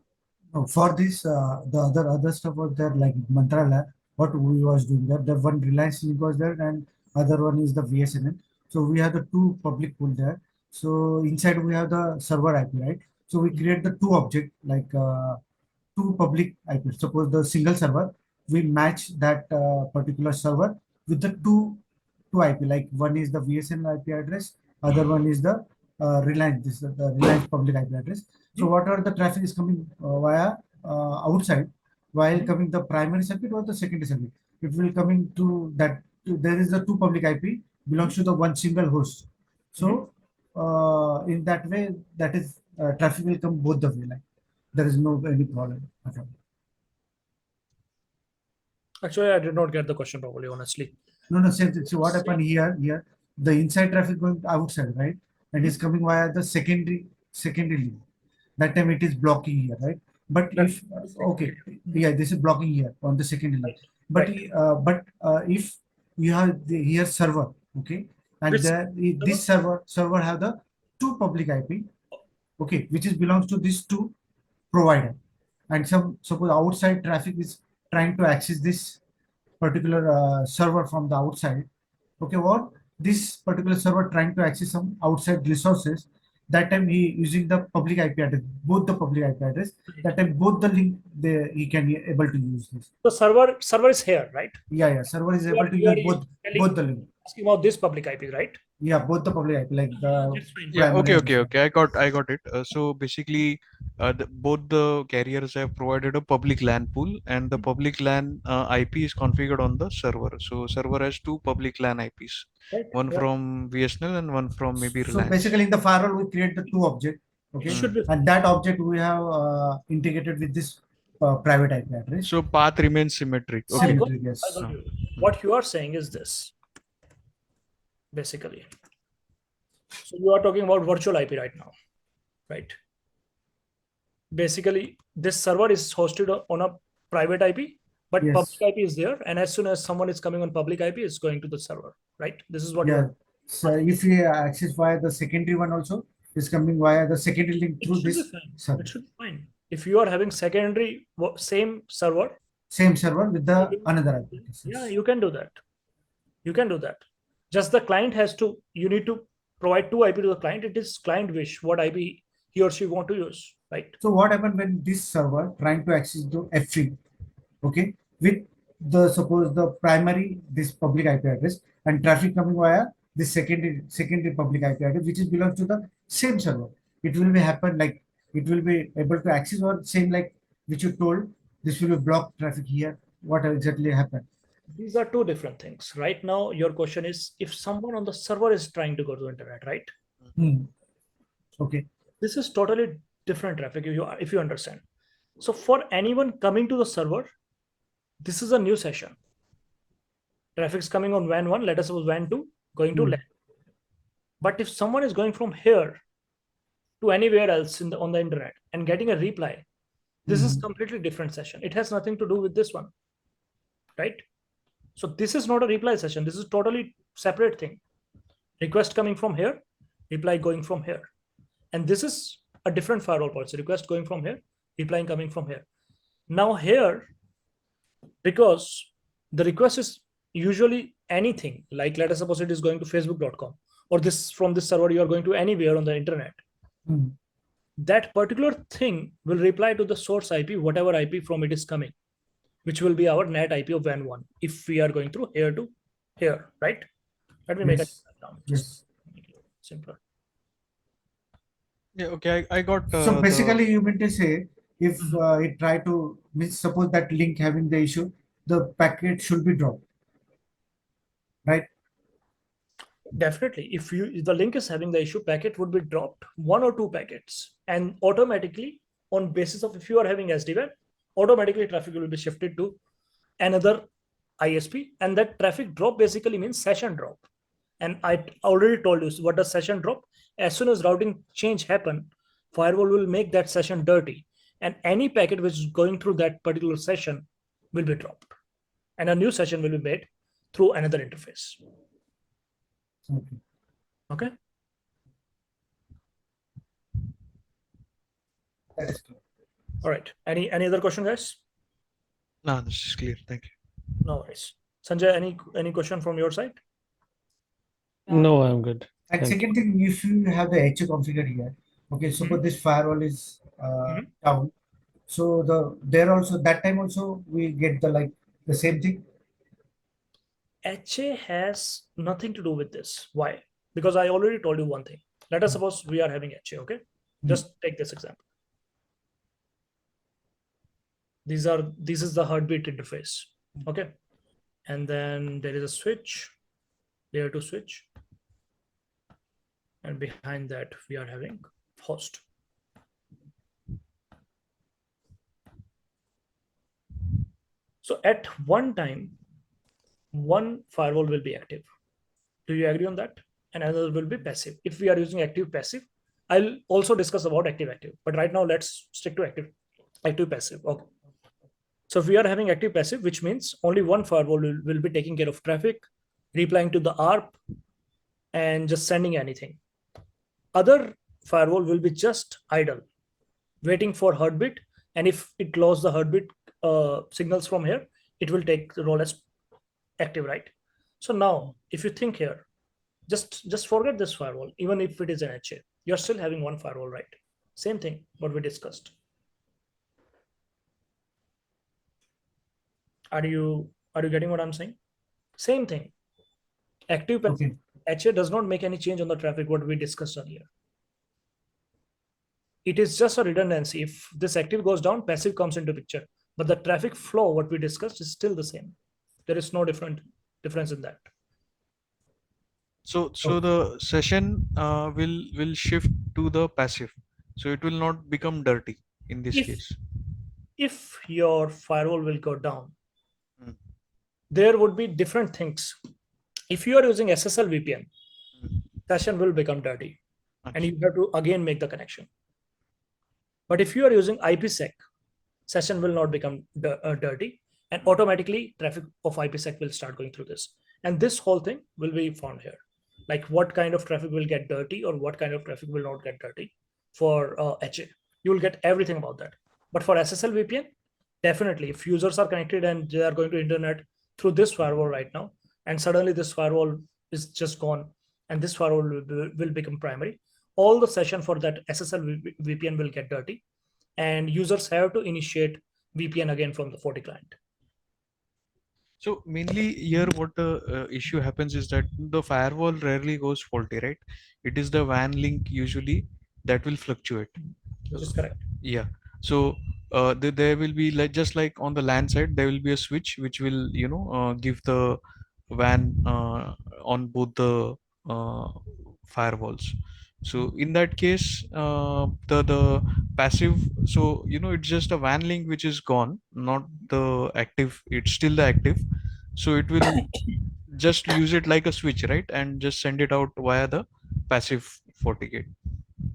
No, for this, the other stuff was there, like Mantra Lab, what we was doing there. The one Reliance link was there, and other one is the VSNL. So we have the two public pool there. So inside we have the server IP, right? So we create the two object, like two public IP. Suppose the single server, we match that particular server with the two IP. Like one is the VSNL IP address, other one is the Reliance. This is the Reliance public IP address. So whatever the traffic is coming via outside, while coming the primary circuit or the secondary circuit, it will coming to that. There is the two public IP belongs to the one single host. So in that way, that is traffic will come both the way. Like there is no any problem at all. Actually, I did not get the question properly, honestly. No. So what happened here? Here the inside traffic going outside, right? And is coming via the secondary link. That time it is blocking here, right? But if okay, yeah, this is blocking here on the secondary link. But if you have the here server, okay, and Which this server have the two public IP, okay, which is belongs to these two provider, and suppose outside traffic is trying to access this particular server from the outside, okay, or this particular server trying to access some outside resources, that time he using the public IP address, both the public IP address, that time both the link he can be able to use this. the server is here, right? Yeah, server is able to You are use both the link. asking about this public IP, right? Yeah, both the public IP, like the That's fine. Yeah. primary Okay. and the I got it. So basically, both the carriers have provided a public LAN pool, and the public LAN IP is configured on the server. So server has two public LAN IPs, Right? one Yeah. from VSNL and one from maybe So Reliance. basically in the firewall we create the two object, okay, It should be. and that object we have integrated with this private IP address. So path remains symmetric. Okay. Symmetric, yes. I got you. What you are saying is this, basically. So you are talking about virtual IP right now, right? Basically, this server is hosted on a private IP, but Yes. public IP is there. And as soon as someone is coming on public IP, it's going to the server, right? This is what Yeah. you're. So if we access via the secondary one also, is coming via the secondary link It through should be this fine. server. It should be fine. If you are having secondary same server, Same server with the another IP. yeah, you can do that. You can do that. Just the client has to, you need to provide two IP to the client. It is client wish what IP he or she want to use, right? So what happened when this server trying to access the F3, okay, with the suppose the primary this public IP address and traffic coming via this secondary public IP address, which is belongs to the same server. It will be happen like it will be able to access, or same like which you told, this will be blocked traffic here. What exactly happened? These are two different things. Right now, your question is if someone on the server is trying to go to the internet, right? Hmm. Okay. This is totally different traffic if you understand. So for anyone coming to the server, this is a new session. Traffic is coming on WAN 1, let us suppose WAN 2, going to Hmm. LAN. But if someone is going from here to anywhere else on the internet and getting a reply, this is completely different session. It has nothing to do with this one, right? So this is not a reply session. This is totally separate thing. Request coming from here, reply going from here. And this is a different firewall policy. Request going from here, replying coming from here. Now here, because the request is usually anything, like let us suppose it is going to facebook.com, or this from this server you are going to anywhere on the internet. Hmm. That particular thing will reply to the source IP, whatever IP from it is coming, which will be our net IP of WAN 1 if we are going through here to here, right? Let me make it Yes. down. Yes. Make it simpler. Yeah, okay, I got So the basically, you mean to say if Mhm. it try to means suppose that link having the issue, the packet should be dropped, right? Definitely, if the link is having the issue, packet would be dropped, one or two packets, and automatically on basis of if you are having SD-WAN, automatically traffic will be shifted to another ISP, and that traffic drop basically means session drop. And I already told you what does session drop. As soon as routing change happen, firewall will make that session dirty, and any packet which is going through that particular session will be dropped, and a new session will be made through another interface. Okay. Okay. That is clear. All right. Any other question, guys? no, this is clear. Thank you. No worries. Sanjay, any question from your side? No, I'm good. And Thank you. second thing, if you have the HA configured here, okay, suppose this firewall is Mhm. down. So there also that time also we get the like the same thing. HA has nothing to do with this. Why? Because I already told you one thing. Let us suppose we are having HA, okay? Just take this example. This is the heartbeat interface, okay? And then there is a switch, layer 2 switch. And behind that, we are having host. So at one time, one firewall will be active. Do you agree on that? And another will be passive. If we are using active passive, I'll also discuss about active active. But right now, let's stick to active passive. Okay. So if we are having active passive, which means only one firewall will be taking care of traffic, replying to the ARP, and just sending anything. Other firewall will be just idle, waiting for heartbeat. And if it lost the heartbeat signals from here, it will take the role as active, right? So now, if you think here, just forget this firewall. Even if it is an HA, you're still having one firewall, right? Same thing what we discussed. Are you getting what I'm saying? Same thing. Active Okay. HA does not make any change on the traffic what we discussed earlier. It is just a redundancy. If this active goes down, passive comes into picture, but the traffic flow what we discussed is still the same. There is no difference in that. So the session will shift to the passive, so it will not become dirty in this if case. if your firewall will go down, Mm, there would be different things. If you are using SSL VPN, mm. session will become dirty, and Achha. you have to again make the connection. But if you are using IPsec, session will not become dirty, and automatically traffic of IPsec will start going through this. And this whole thing will be found here, like what kind of traffic will get dirty or what kind of traffic will not get dirty for HA. You will get everything about that. But for SSL VPN, definitely, if users are connected and they are going to internet through this firewall right now, and suddenly this firewall is just gone, and this firewall will become primary, all the session for that SSL VPN will get dirty, and users have to initiate VPN again from the Forti client. So mainly here, what the issue happens is that the firewall rarely goes faulty, right? It is the WAN link usually that will fluctuate. which is correct. Yeah. So there will be like just like on the LAN side, there will be a switch which will give the WAN on both the uh, firewalls. So in that case, the passive, so it's just a WAN link which is gone, not the active. It's still the active. So it will just use it like a switch, right? And just send it out via the passive FortiGate.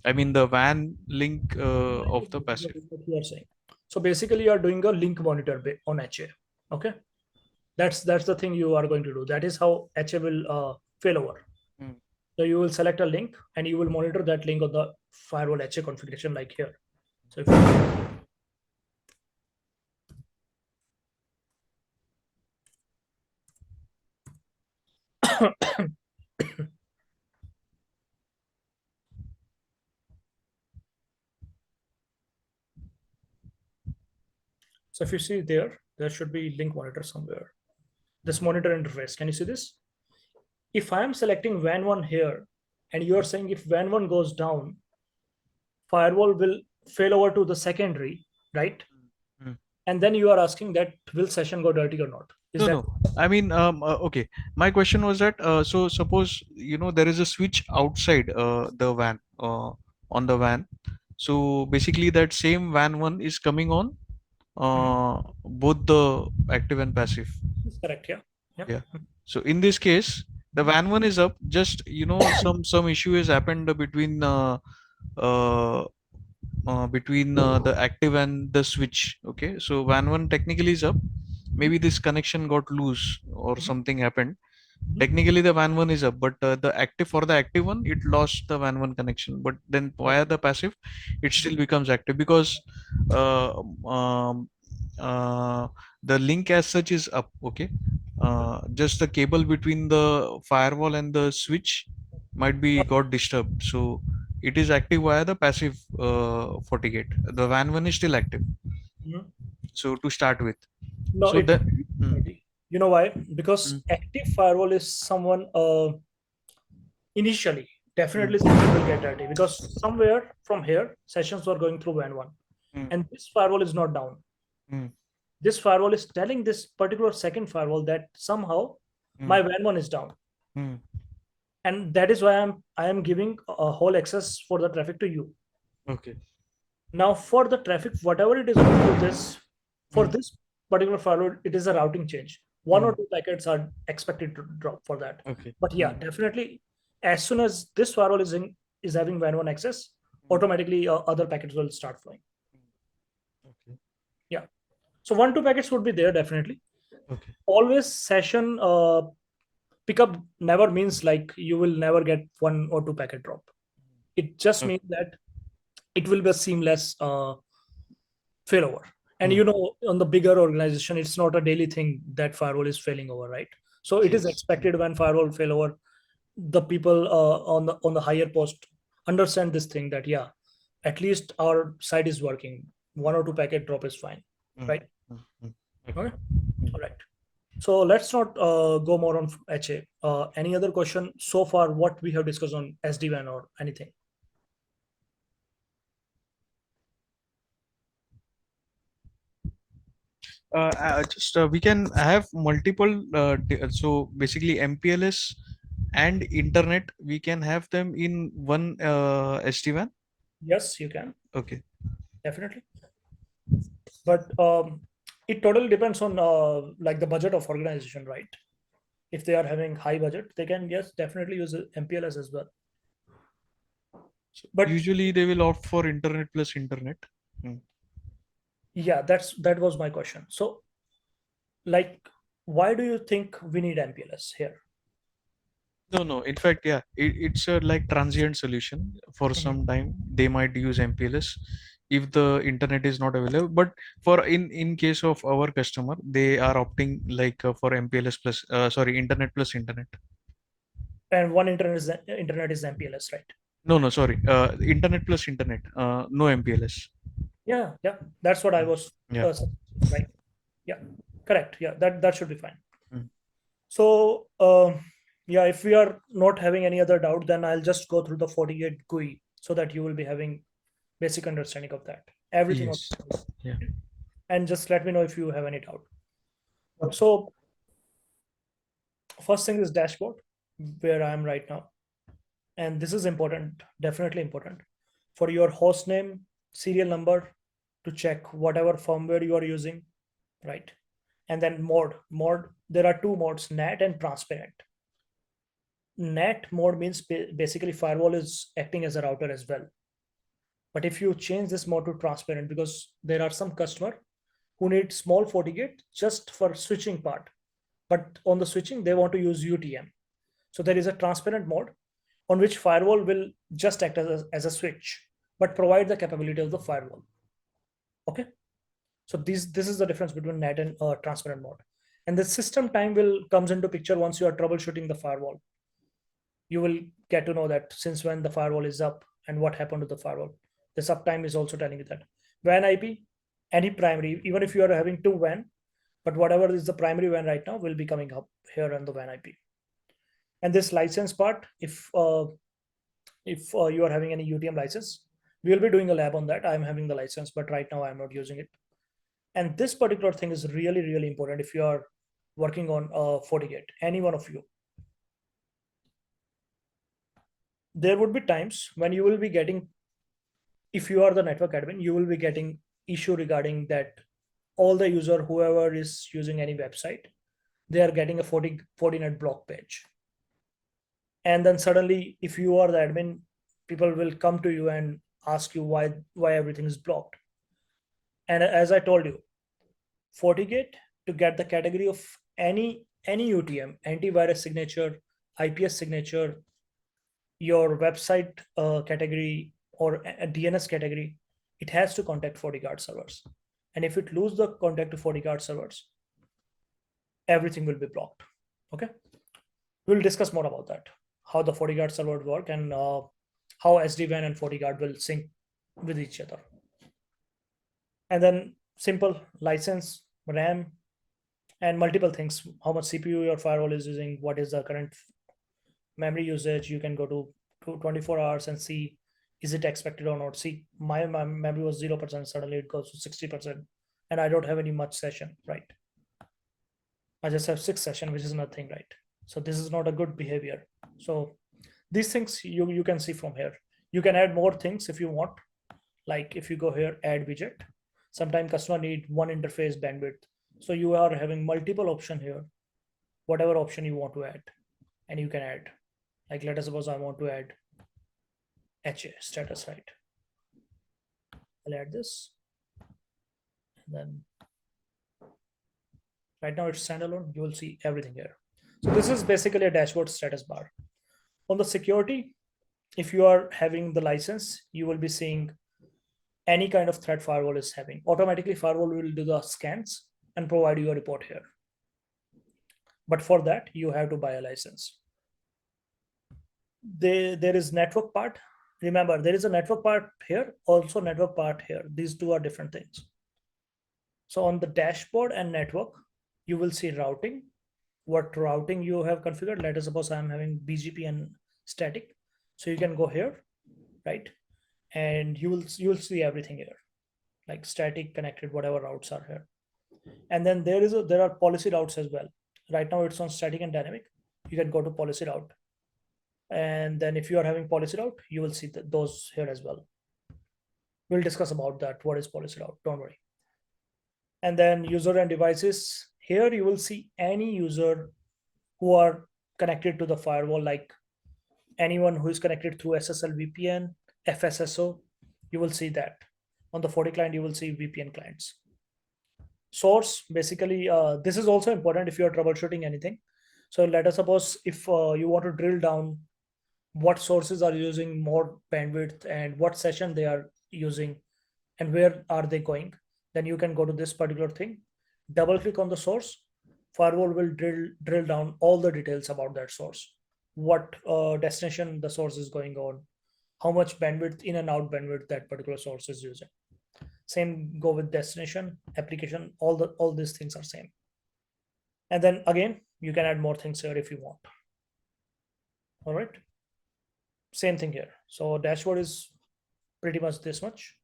I mean the WAN link of the passive. What you are saying. So basically, you are doing a link monitor on HA. Okay, that's the thing you are going to do. That is how HA will fail over. Hmm. So you will select a link and you will monitor that link on the firewall HA configuration, like here. So if you so if you see there should be link monitor somewhere. This monitor interface. Can you see this? If I am selecting WAN 1 here, and you are saying if WAN 1 goes down, firewall will fail over to the secondary, right? Hmm. And then you are asking that will session go dirty or not? Is No, that no. I mean, okay. My question was that, so suppose, there is a switch outside the WAN, on the WAN. So basically that same WAN one is coming on both the active and passive. is correct? Yeah. Yeah. Yeah. So in this case, the WAN one is up. Just, some issue has happened uh, between the active and the switch. Okay. So WAN one technically is up. Maybe this connection got loose or Mhm. something happened. Mhm. Technically the WAN one is up, but the active one, it lost the WAN one connection. But then via the passive, it still becomes active because uh, um, uh, the link as such is up. Okay. Just the cable between the firewall and the switch might be got disturbed. So it is active via the passive FortiGate. The WAN one is still active. Mhm. So to start with, No, so it the won't be mm, dirty. You know why? mm, Because active firewall is someone initially mm, definitely session will get dirty because somewhere from here sessions were going through WAN 1 mm, and this firewall is not down. mm, This firewall is telling this particular second firewall that somehow mm, my WAN 1 is down. mm. And that is why I am giving a whole access for the traffic to you. Okay. Now for the traffic, whatever it is going to this, for Mm, this particular firewall, it is a routing change. One or mm. two packets are expected to drop for that. Okay. But yeah, Mm, definitely, as soon as this firewall is having WAN 1 access, mm, automatically other packets will start flowing. okay. Yeah. So 1, 2 packets would be there definitely. Okay. Always session pickup never means like you will never get 1 or 2 packet drop. It just Okay. means that it will be a seamless failover. And Mm, on the bigger organization, it's not a daily thing that firewall is failing over, right? So it is yes. Mm, expected when firewall failover, the people on the higher post understand this thing that yeah, at least our side is working. 1 or 2 packet drop is fine, mm, right? mm, mm. Okay. Okay, Mm. all right. So let's not go more on HA. Any other question so far? What we have discussed on SD-WAN or anything? Just we can have multiple. So basically, MPLS and internet, we can have them in one SD-WAN. Yes, you can Okay. definitely, but it totally depends on like the budget of organization, right? If they are having high budget, they can yes definitely use MPLS as well. So But usually they will opt for internet plus internet. Mm. yeah, that was my question. So like, why do you think we need MPLS here? No, no. In fact, yeah, it's a like transient solution. For Mhm. some time, they might use MPLS if the internet is not available. But for in case of our customer, they are opting like for MPLS plus, sorry, internet plus internet. And one internet is MPLS, right? No, no, sorry, internet plus internet. No MPLS. Yeah, yeah, that's what I Mm. was Yeah. suggesting, right? Yeah, correct. Yeah, that should be fine. Mm. So yeah, if we are not having any other doubt, then I'll just go through the 48 GUI so that you will be having basic understanding of that. Everything on Yes. Yeah. and just let me know if you have any doubt. So first thing is dashboard, where I am right now. And this is important, definitely important, for your host name, serial number, to check whatever firmware you are using, right? And then mode, there are two modes, NAT and transparent. NAT mode means basically firewall is acting as a router as well. But if you change this mode to transparent, because there are some customer who need small FortiGate just for switching part, but on the switching they want to use UTM. So there is a transparent mode on which firewall will just act as a switch, but provide the capability of the firewall. Okay. So this is the difference between NAT and transparent mode. And the system time will comes into picture once you are troubleshooting the firewall. You will get to know that since when the firewall is up and what happened to the firewall. This uptime is also telling you that. WAN IP, any primary, even if you are having two WAN, but whatever is the primary WAN right now will be coming up here on the WAN IP. And this license part, if you are having any UTM license, we will be doing a lab on that. I'm having the license, but right now I'm not using it. And this particular thing is really, really important if you are working on FortiGate, any one of you. There would be times when you will be getting, if you are the network admin, you will be getting issue regarding that all the user, whoever is using any website, they are getting a Fortinet block page. And then suddenly, if you are the admin, people will come to you and ask you why everything is blocked. And as I told you, FortiGate, to get the category of any UTM, antivirus signature, IPS signature, your website category, or a DNS category, it has to contact FortiGuard servers. And if it lose the contact to FortiGuard servers, everything will be blocked. Okay, we'll discuss more about that, how the FortiGuard server work, and how SD-WAN and FortiGuard will sync with each other. And then simple license, RAM, and multiple things, how much CPU your firewall is using, what is the current memory usage. You can go to 24 hours and see, is it expected or not. See, my memory was 0%, suddenly it goes to 60%, and I don't have any much session, right? I just have 6 session, which is nothing, right? So this is not a good behavior. So these things you can see from here. You can add more things if you want. Like if you go here, add widget, sometimes customer need one interface bandwidth. So you are having multiple option here, whatever option you want to add, and you can add. Like let us suppose I want to add HA status, right? I'll add this. And then right now it's standalone. You will see everything here. So this is basically a dashboard status bar. On the security, if you are having the license, you will be seeing any kind of threat firewall is having. Automatically firewall will do the scans and provide you a report here. But for that, you have to buy a license. There is network part. Remember, there is a network part here, also network part here. These two are different things. So on the dashboard and network, you will see routing, what routing you have configured. Let us suppose I'm having BGP and static. So you can go here, right? And you will see everything here, like static, connected, whatever routes are here. And then there are policy routes as well. Right now it's on static and dynamic. You can go to policy route. And then if you are having policy route, you will see those here as well. We'll discuss about that. What is policy route? Don't worry. And then user and devices. Here you will see any user who are connected to the firewall, like anyone who is connected through SSL VPN, FSSO, you will see that. On the FortiClient, you will see VPN clients. Source, basically, this is also important if you are troubleshooting anything. So let us suppose if you want to drill down what sources are using more bandwidth and what session they are using and where are they going, then you can go to this particular thing, double click on the source. Firewall will drill down all the details about that source, what destination the source is going on, how much bandwidth, in and out bandwidth, that particular source is using. Same go with destination, application, all these things are same. And then again, you can add more things here if you want. All right, same thing here. So dashboard is pretty much this much.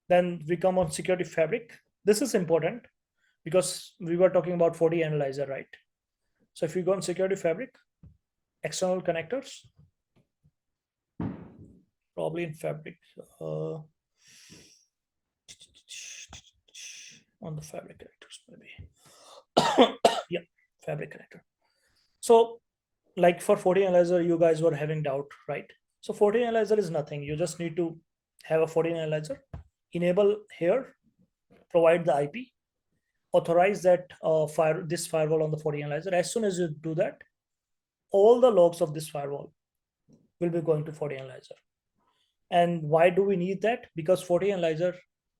Then we come on security fabric. This is important because we were talking about 40 analyzer, right? So if you go on security fabric, external connectors, probably in fabric, on the fabric connectors, maybe. Yeah, fabric connector. So like for 40 analyzer, you guys were having doubt, right? So 40 analyzer is nothing. You just need to have a 40 analyzer, enable here, provide the IP, authorize that this firewall on the 40 analyzer. As soon as you do that, all the logs of this firewall will be going to 40 analyzer. And why do we need that? Because 40 analyzer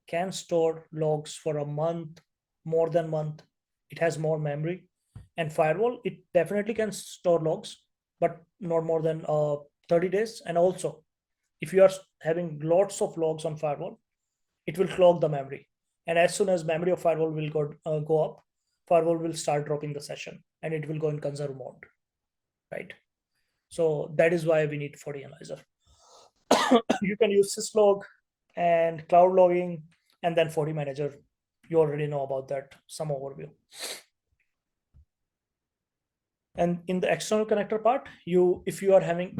can store logs for a month, more than month. It has more memory. And firewall, it definitely can store logs, but not more than 30 days. And also, if you are having lots of logs on firewall, it will clog the memory. And as soon as memory of firewall will go up, firewall will start dropping the session and it will go in conserve mode, right? So that is why we need 40 analyzer. You can use syslog and cloud logging, and then 40 manager. You already know about that, some overview. And in the external connector part, if you are having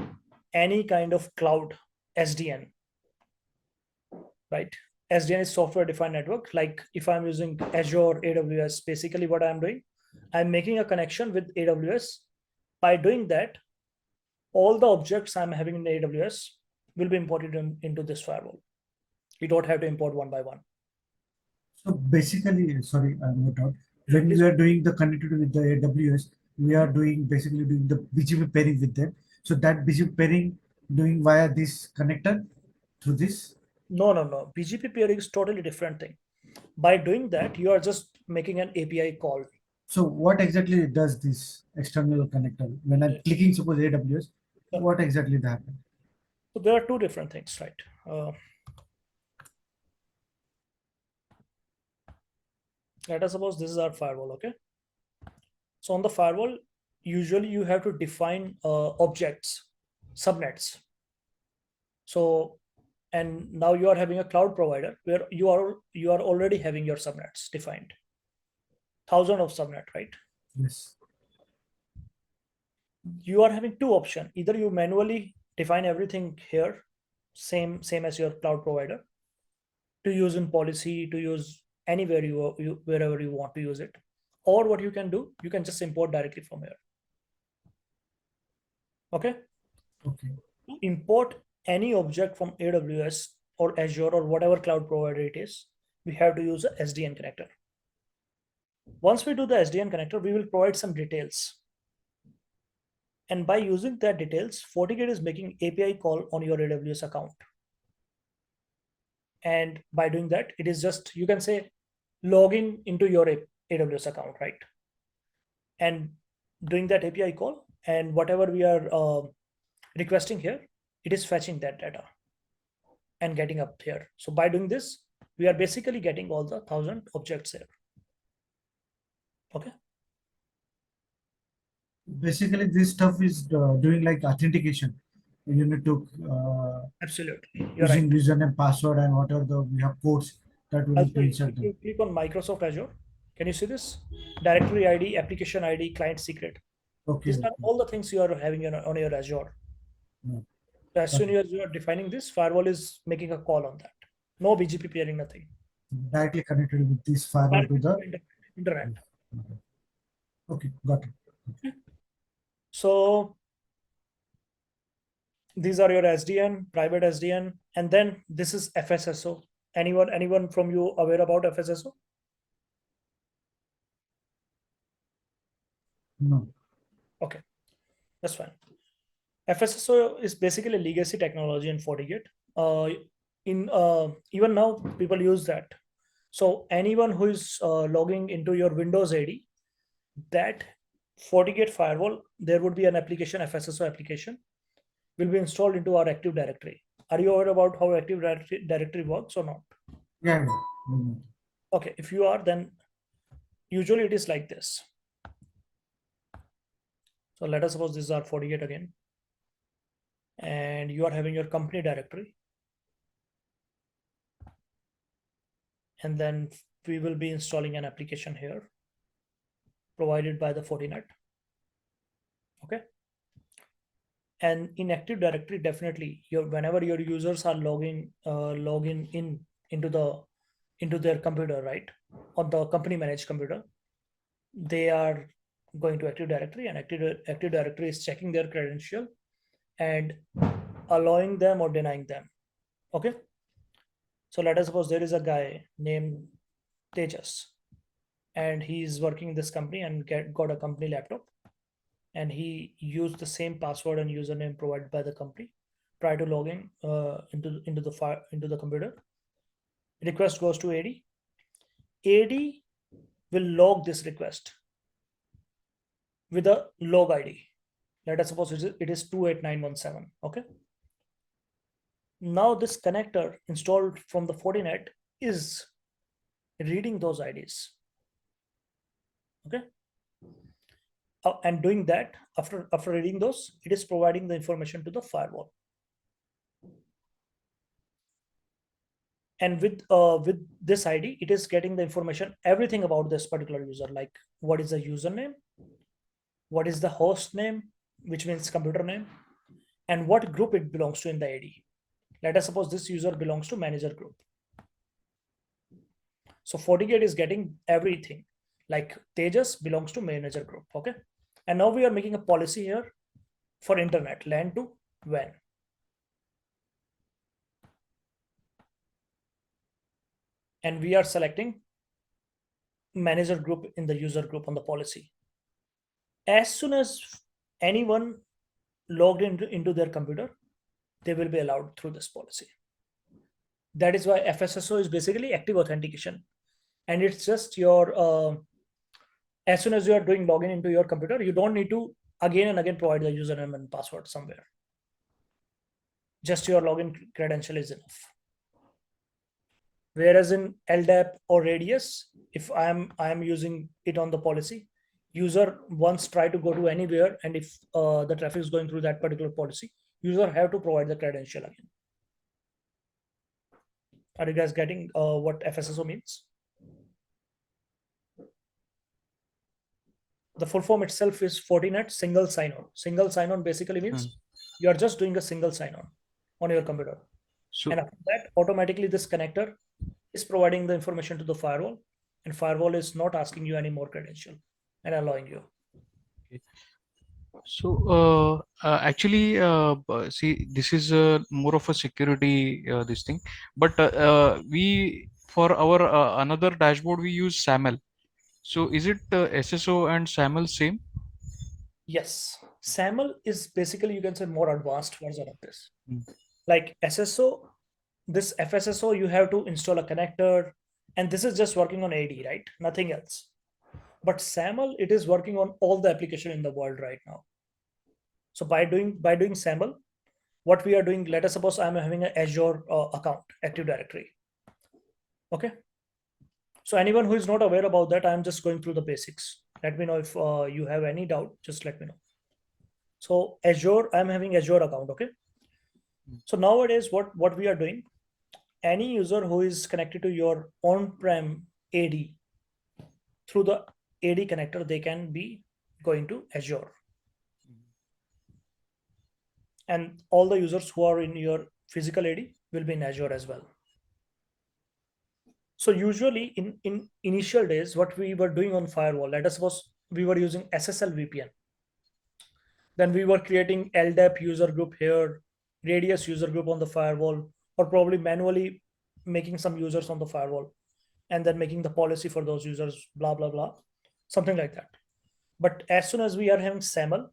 any kind of cloud SDN, right? SDN is software defined network. Like if I'm using Azure, AWS, basically what I'm doing, I'm making a connection with AWS. By doing that, all the objects I'm having in the AWS will be imported into this firewall. You don't have to import one by one. So basically, sorry, I'm not out. When we are doing the connectivity with the AWS, we are basically doing the BGP pairing with them. So that BGP pairing doing via this connector through this. No. BGP pairing is totally different thing. By doing that, you are just making an API call. So what exactly does this external connector? When I'm clicking, suppose AWS, what exactly that happens? So there are two different things, right? Let us suppose this is our firewall, okay? So on the firewall, usually you have to define objects, subnets. So, and now you are having a cloud provider where you are already having your subnets defined. Thousands of subnet, right? Yes. You are having two options. Either you manually define everything here, same as your cloud provider, to use in policy, to use anywhere wherever you want to use it. Or what you can do, you can just import directly from here. Okay. Okay. To import any object from AWS or Azure or whatever cloud provider it is, we have to use a SDN connector. Once we do the SDN connector, we will provide some details. And by using that details, FortiGate is making API call on your AWS account. And by doing that, it is just, you can say, logging into your AWS account, right? And doing that API call, and whatever we are requesting here, it is fetching that data and getting up here. So by doing this, we are basically getting all the 1,000 objects here. Okay. Basically, this stuff is doing like authentication. You need to Absolutely, you're using right. username, password, and whatever we have codes that we need to insert If them. you click on Microsoft Azure, can you see this? Directory ID, application ID, client secret. Okay. These are all the things you are having on your Azure. Yeah. As soon as you are defining this, firewall is making a call on that. No BGP peering, nothing. Directly connected with this firewall to the internet. Okay, got it. So these are your SDN, private SDN, and then this is FSSO. Anyone from you aware about FSSO? No. Okay, that's fine. FSSO is basically legacy technology in FortiGate. Even now, people use that. So anyone who is logging into your Windows AD, that FortiGate firewall, there would be an application, FSSO application, will be installed into our Active Directory. Are you aware about how Active Directory works or not? Yeah. Okay, if you are, then usually it is like this. So let us suppose this is our FortiGate again. And you are having your company directory. and then we will be installing an application here provided by the Fortinet. Okay. And in Active Directory, definitely whenever your users are logging into their computer, right, on the company managed computer, they are going to Active Directory, and Active Directory is checking their credential and allowing them or denying them. Okay. So let us suppose there is a guy named Tejas, and he's working in this company and got a company laptop, and he used the same password and username provided by the company prior to logging into the computer. Request goes to AD. AD will log this request with a log ID. Let us suppose it is 28917. Okay. Now this connector installed from the Fortinet is reading those IDs. Okay. And doing that, after reading those, it is providing the information to the firewall. And with this ID, it is getting the information, everything about this particular user, like what is the username, what is the host name, which means computer name, and what group it belongs to in the ID. Let us suppose this user belongs to manager group. So FortiGate is getting everything, like Tejas belongs to manager group. Okay. And now we are making a policy here for internet, LAN to WAN. And we are selecting manager group in the user group on the policy. As soon as anyone logged into their computer, they will be allowed through this policy. That is why FSSO is basically active authentication. And it's just your, as soon as you are doing login into your computer, you don't need to again and again provide the username and password somewhere. Just your login credential is enough. Whereas in LDAP or Radius, if I am using it on the policy, user once try to go to anywhere, and if the traffic is going through that particular policy, user have to provide the credential again. Are you guys getting what FSSO means? The full form itself is Fortinet single sign-on. Single sign-on basically means you are just doing a single sign-on on your computer. So, and after that, automatically this connector is providing the information to the firewall, and firewall is not asking you any more credential and allowing you. Okay. So actually, see, this is more of a security this thing, but we for our another dashboard we use SAML. So is it SSO and SAML same? Yes, SAML is basically, you can say, more advanced version of this. Like SSO, this FSSO, you have to install a connector, and this is just working on AD, right? Nothing else. But SAML, it is working on all the application in the world right now. So by doing SAML, what we are doing, let us suppose I'm having an Azure account, Active Directory. Okay. So anyone who is not aware about that, I'm just going through the basics. Let me know if you have any doubt, just let me know. So Azure, I'm having Azure account. Okay. So nowadays, what we are doing, any user who is connected to your on-prem AD through the AD connector, they can be going to Azure. And all the users who are in your physical AD will be in Azure as well. So usually in initial days, what we were doing on firewall, let us suppose we were using SSL VPN. Then we were creating LDAP user group here, Radius user group on the firewall, or probably manually making some users on the firewall, and then making the policy for those users, blah, blah, blah, something like that. But as soon as we are having SAML,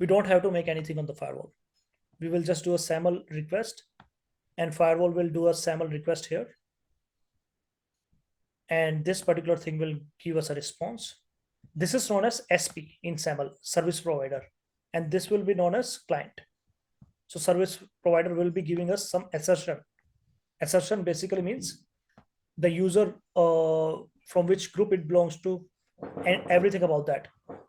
we don't have to make anything on the firewall. We will just do a SAML request, and firewall will do a SAML request here. And this particular thing will give us a response. This is known as SP in SAML, service provider, and this will be known as client. So service provider will be giving us some assertion. Assertion basically means the user from which group it belongs to, and everything about that.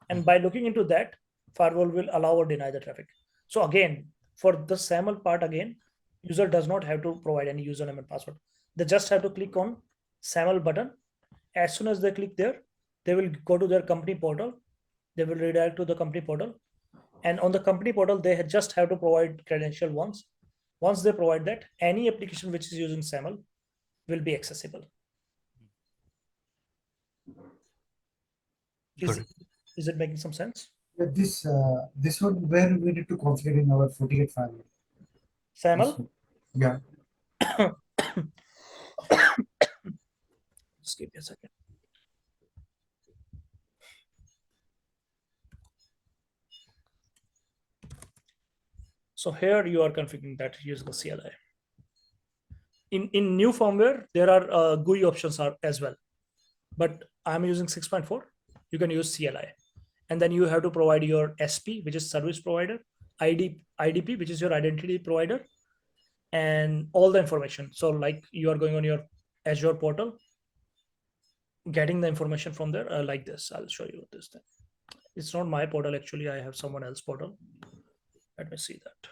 And by looking into that, firewall will allow or deny the traffic. So again, for the SAML part, again, user does not have to provide any username and password. They just have to click on SAML button. As soon as they click there, they will go to their company portal. They will redirect to the company portal. And on the company portal, they just have to provide credential once. Once they provide that, any application which is using SAML will be accessible. Got it. Is it making some sense? This one where we need to configure in our FortiGate file. SAML? Yeah. Just give me a second. So here you are configuring that using the CLI. In new firmware, there are GUI options are as well, but I'm using 6.4. You can use CLI, and then you have to provide your SP, which is service provider, IDP, which is your identity provider, and all the information. So like you are going on your Azure portal, getting the information from there like this. I'll show you this thing. It's not my portal actually. I have someone else's portal. Let me see that.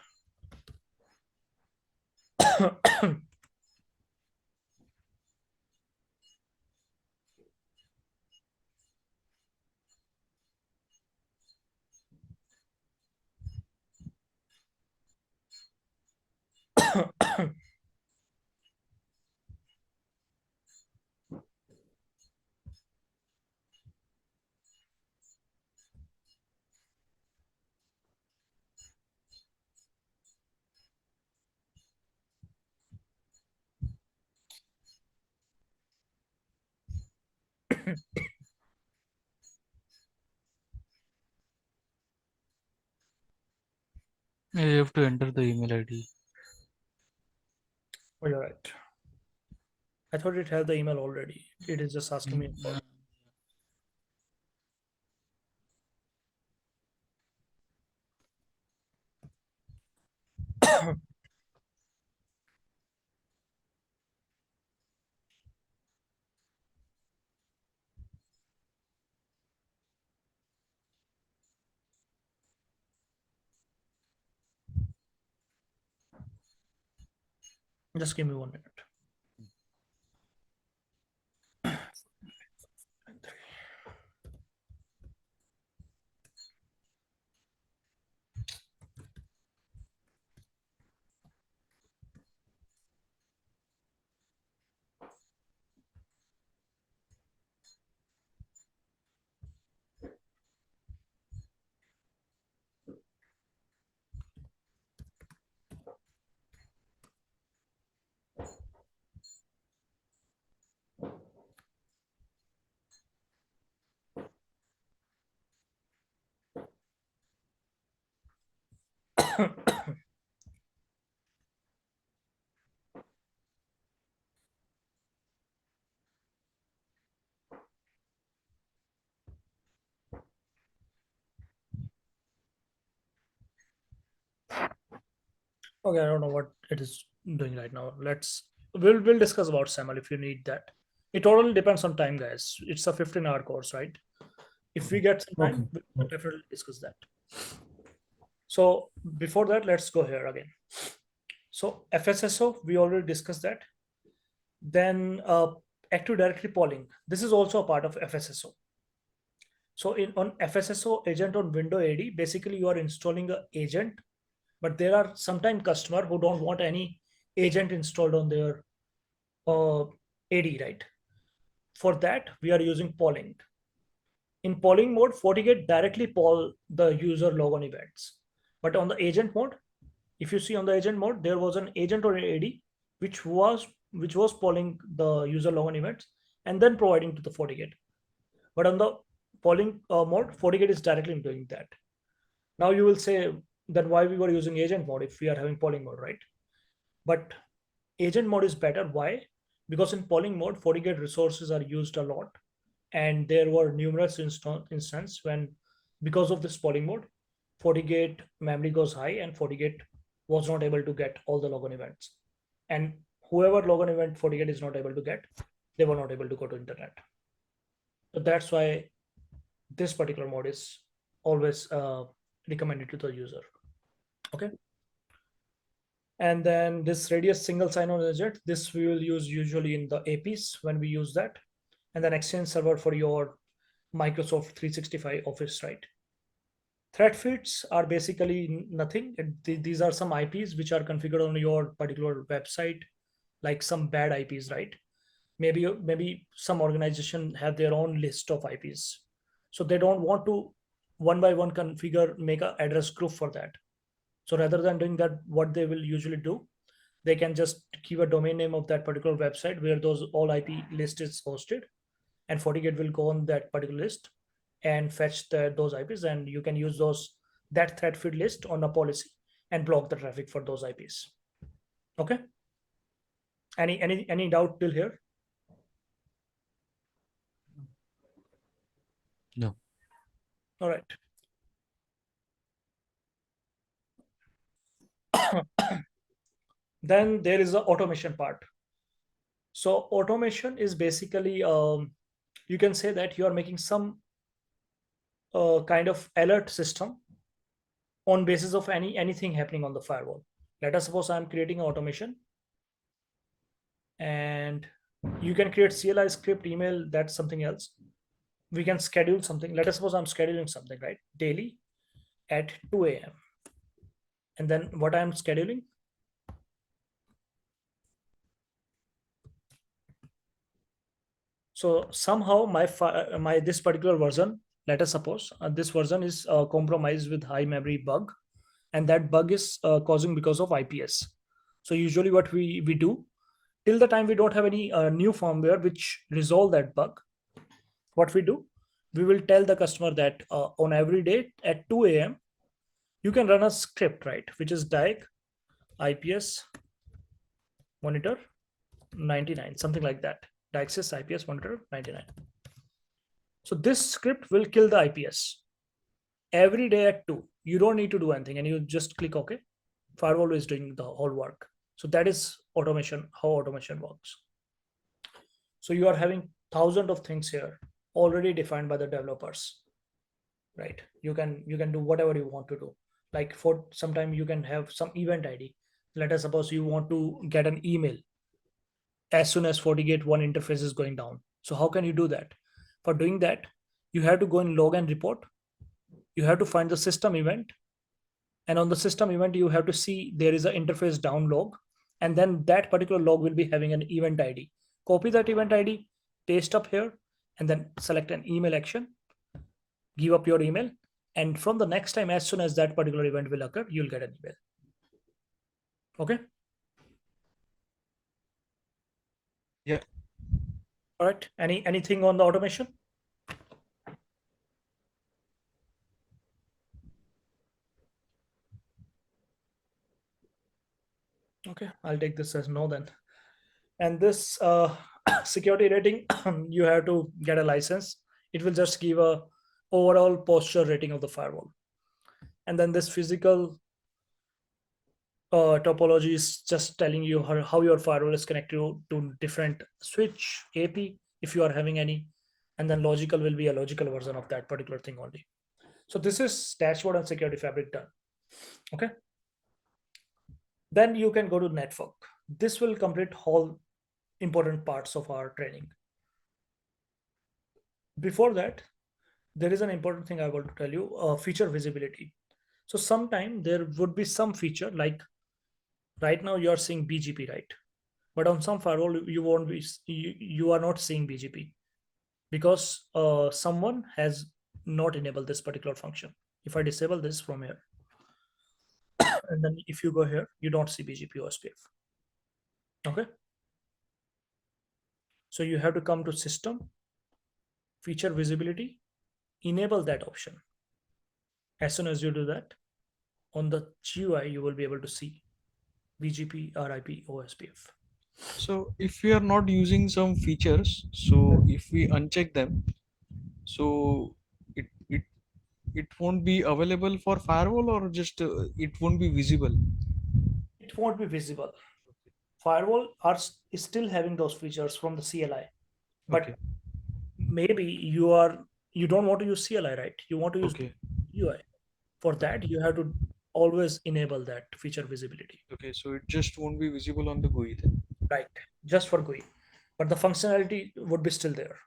You have to enter the email ID. Oh, you're right. I thought it had the email already. It is just asking me for. Just give me 1 minute. Okay, I don't know what it is doing right now. We'll discuss about SAML if you need that. It totally depends on time, guys. It's a 15-hour course, right? If we get some time, Okay. we'll definitely discuss that. So before that, let's go here again. So FSSO, we already discussed that. Then Active Directory polling. This is also a part of FSSO. So on FSSO agent on Windows AD, basically you are installing an agent, but there are sometimes customer who don't want any agent installed on their AD, right? For that, we are using polling. In polling mode, FortiGate directly poll the user logon events. But on the agent mode, if you see on the agent mode, there was an agent or AD which was polling the user logon events and then providing to the FortiGate. But on the polling mode, FortiGate is directly doing that. Now you will say that why we were using agent mode if we are having polling mode, right? But agent mode is better. Why? Because in polling mode, FortiGate resources are used a lot, and there were numerous instances when, because of this polling mode, FortiGate memory goes high, and FortiGate was not able to get all the logon events. And whoever logon event FortiGate is not able to get, they were not able to go to internet. So that's why this particular mode is always recommended to the user. Okay. And then this radius single sign-on agent, this we will use usually in the APs when we use that. And then Exchange server for your Microsoft 365 Office, right? Threat feeds are basically nothing. These are some IPs which are configured on your particular website, like some bad IPs, right? Maybe some organization have their own list of IPs, so they don't want to one by one configure, make a address group for that. So rather than doing that, what they will usually do, they can just keep a domain name of that particular website where those all IP list is hosted, and FortiGate will go on that particular list and fetch those IPs, and you can use that threat feed list on a policy and block the traffic for those IPs. Okay. Any doubt till here? No. All right. Then there is the automation part. So automation is basically, you can say that you are making some kind of alert system on basis of anything happening on the firewall. Let us suppose I'm creating an automation, and you can create CLI script, email, that's something else. We can schedule something. Let us suppose I'm scheduling something, right, daily at 2 a.m. And then what I'm scheduling, so somehow my this particular version, let us suppose this version is compromised with high memory bug, and that bug is causing because of IPS. So usually what we do, till the time we don't have any new firmware which resolve that bug, what we do, we will tell the customer that on every day at 2 a.m. you can run a script, right, which is diag IPS monitor 99, something like that. Diaxis IPS monitor 99. So this script will kill the IPS every day at 2. You don't need to do anything, and you just click OK. Firewall is doing the whole work. So that is automation, how automation works. So you are having thousands of things here already defined by the developers, right? You can do whatever you want to do. Like for sometime you can have some event ID. Let us suppose you want to get an email as soon as FortiGate 1 interface is going down. So how can you do that? For doing that, you have to go in log and report. You have to find the system event, and on the system event you have to see there is an interface down log, and then that particular log will be having an event ID. Copy that event ID, paste up here, and then select an email action, give up your email, and from the next time, as soon as that particular event will occur, you'll get an email. Okay. Yeah. All right. Anything on the automation? Okay, I'll take this as no then. And this security rating, you have to get a license. It will just give a overall posture rating of the firewall. And then this physical topology is just telling you how your firewall is connected to different switch AP, if you are having any. And then logical will be a logical version of that particular thing only. So this is dashboard and security fabric done. Okay. Then you can go to network. This will complete all important parts of our training. Before that, there is an important thing I want to tell you, feature visibility. So sometime there would be some feature, like right now you're seeing BGP, right? But on some firewall, you won't be, you are not seeing BGP because someone has not enabled this particular function. If I disable this from here, and then if you go here, you don't see BGP or SPF. Okay. So you have to come to system, feature visibility, enable that option. As soon as you do that, on the GUI, you will be able to see BGP, RIP, OSPF. So if we are not using some features, so if we uncheck them, so it won't be available for firewall, or just it won't be visible. It won't be visible. Firewall is still having those features from the CLI, but Okay. maybe you don't want to use CLI, right? You want to use Okay. UI. For that, you have to always enable that feature visibility. Okay, so it just won't be visible on the GUI then. Right, just for GUI, but the functionality would be still there.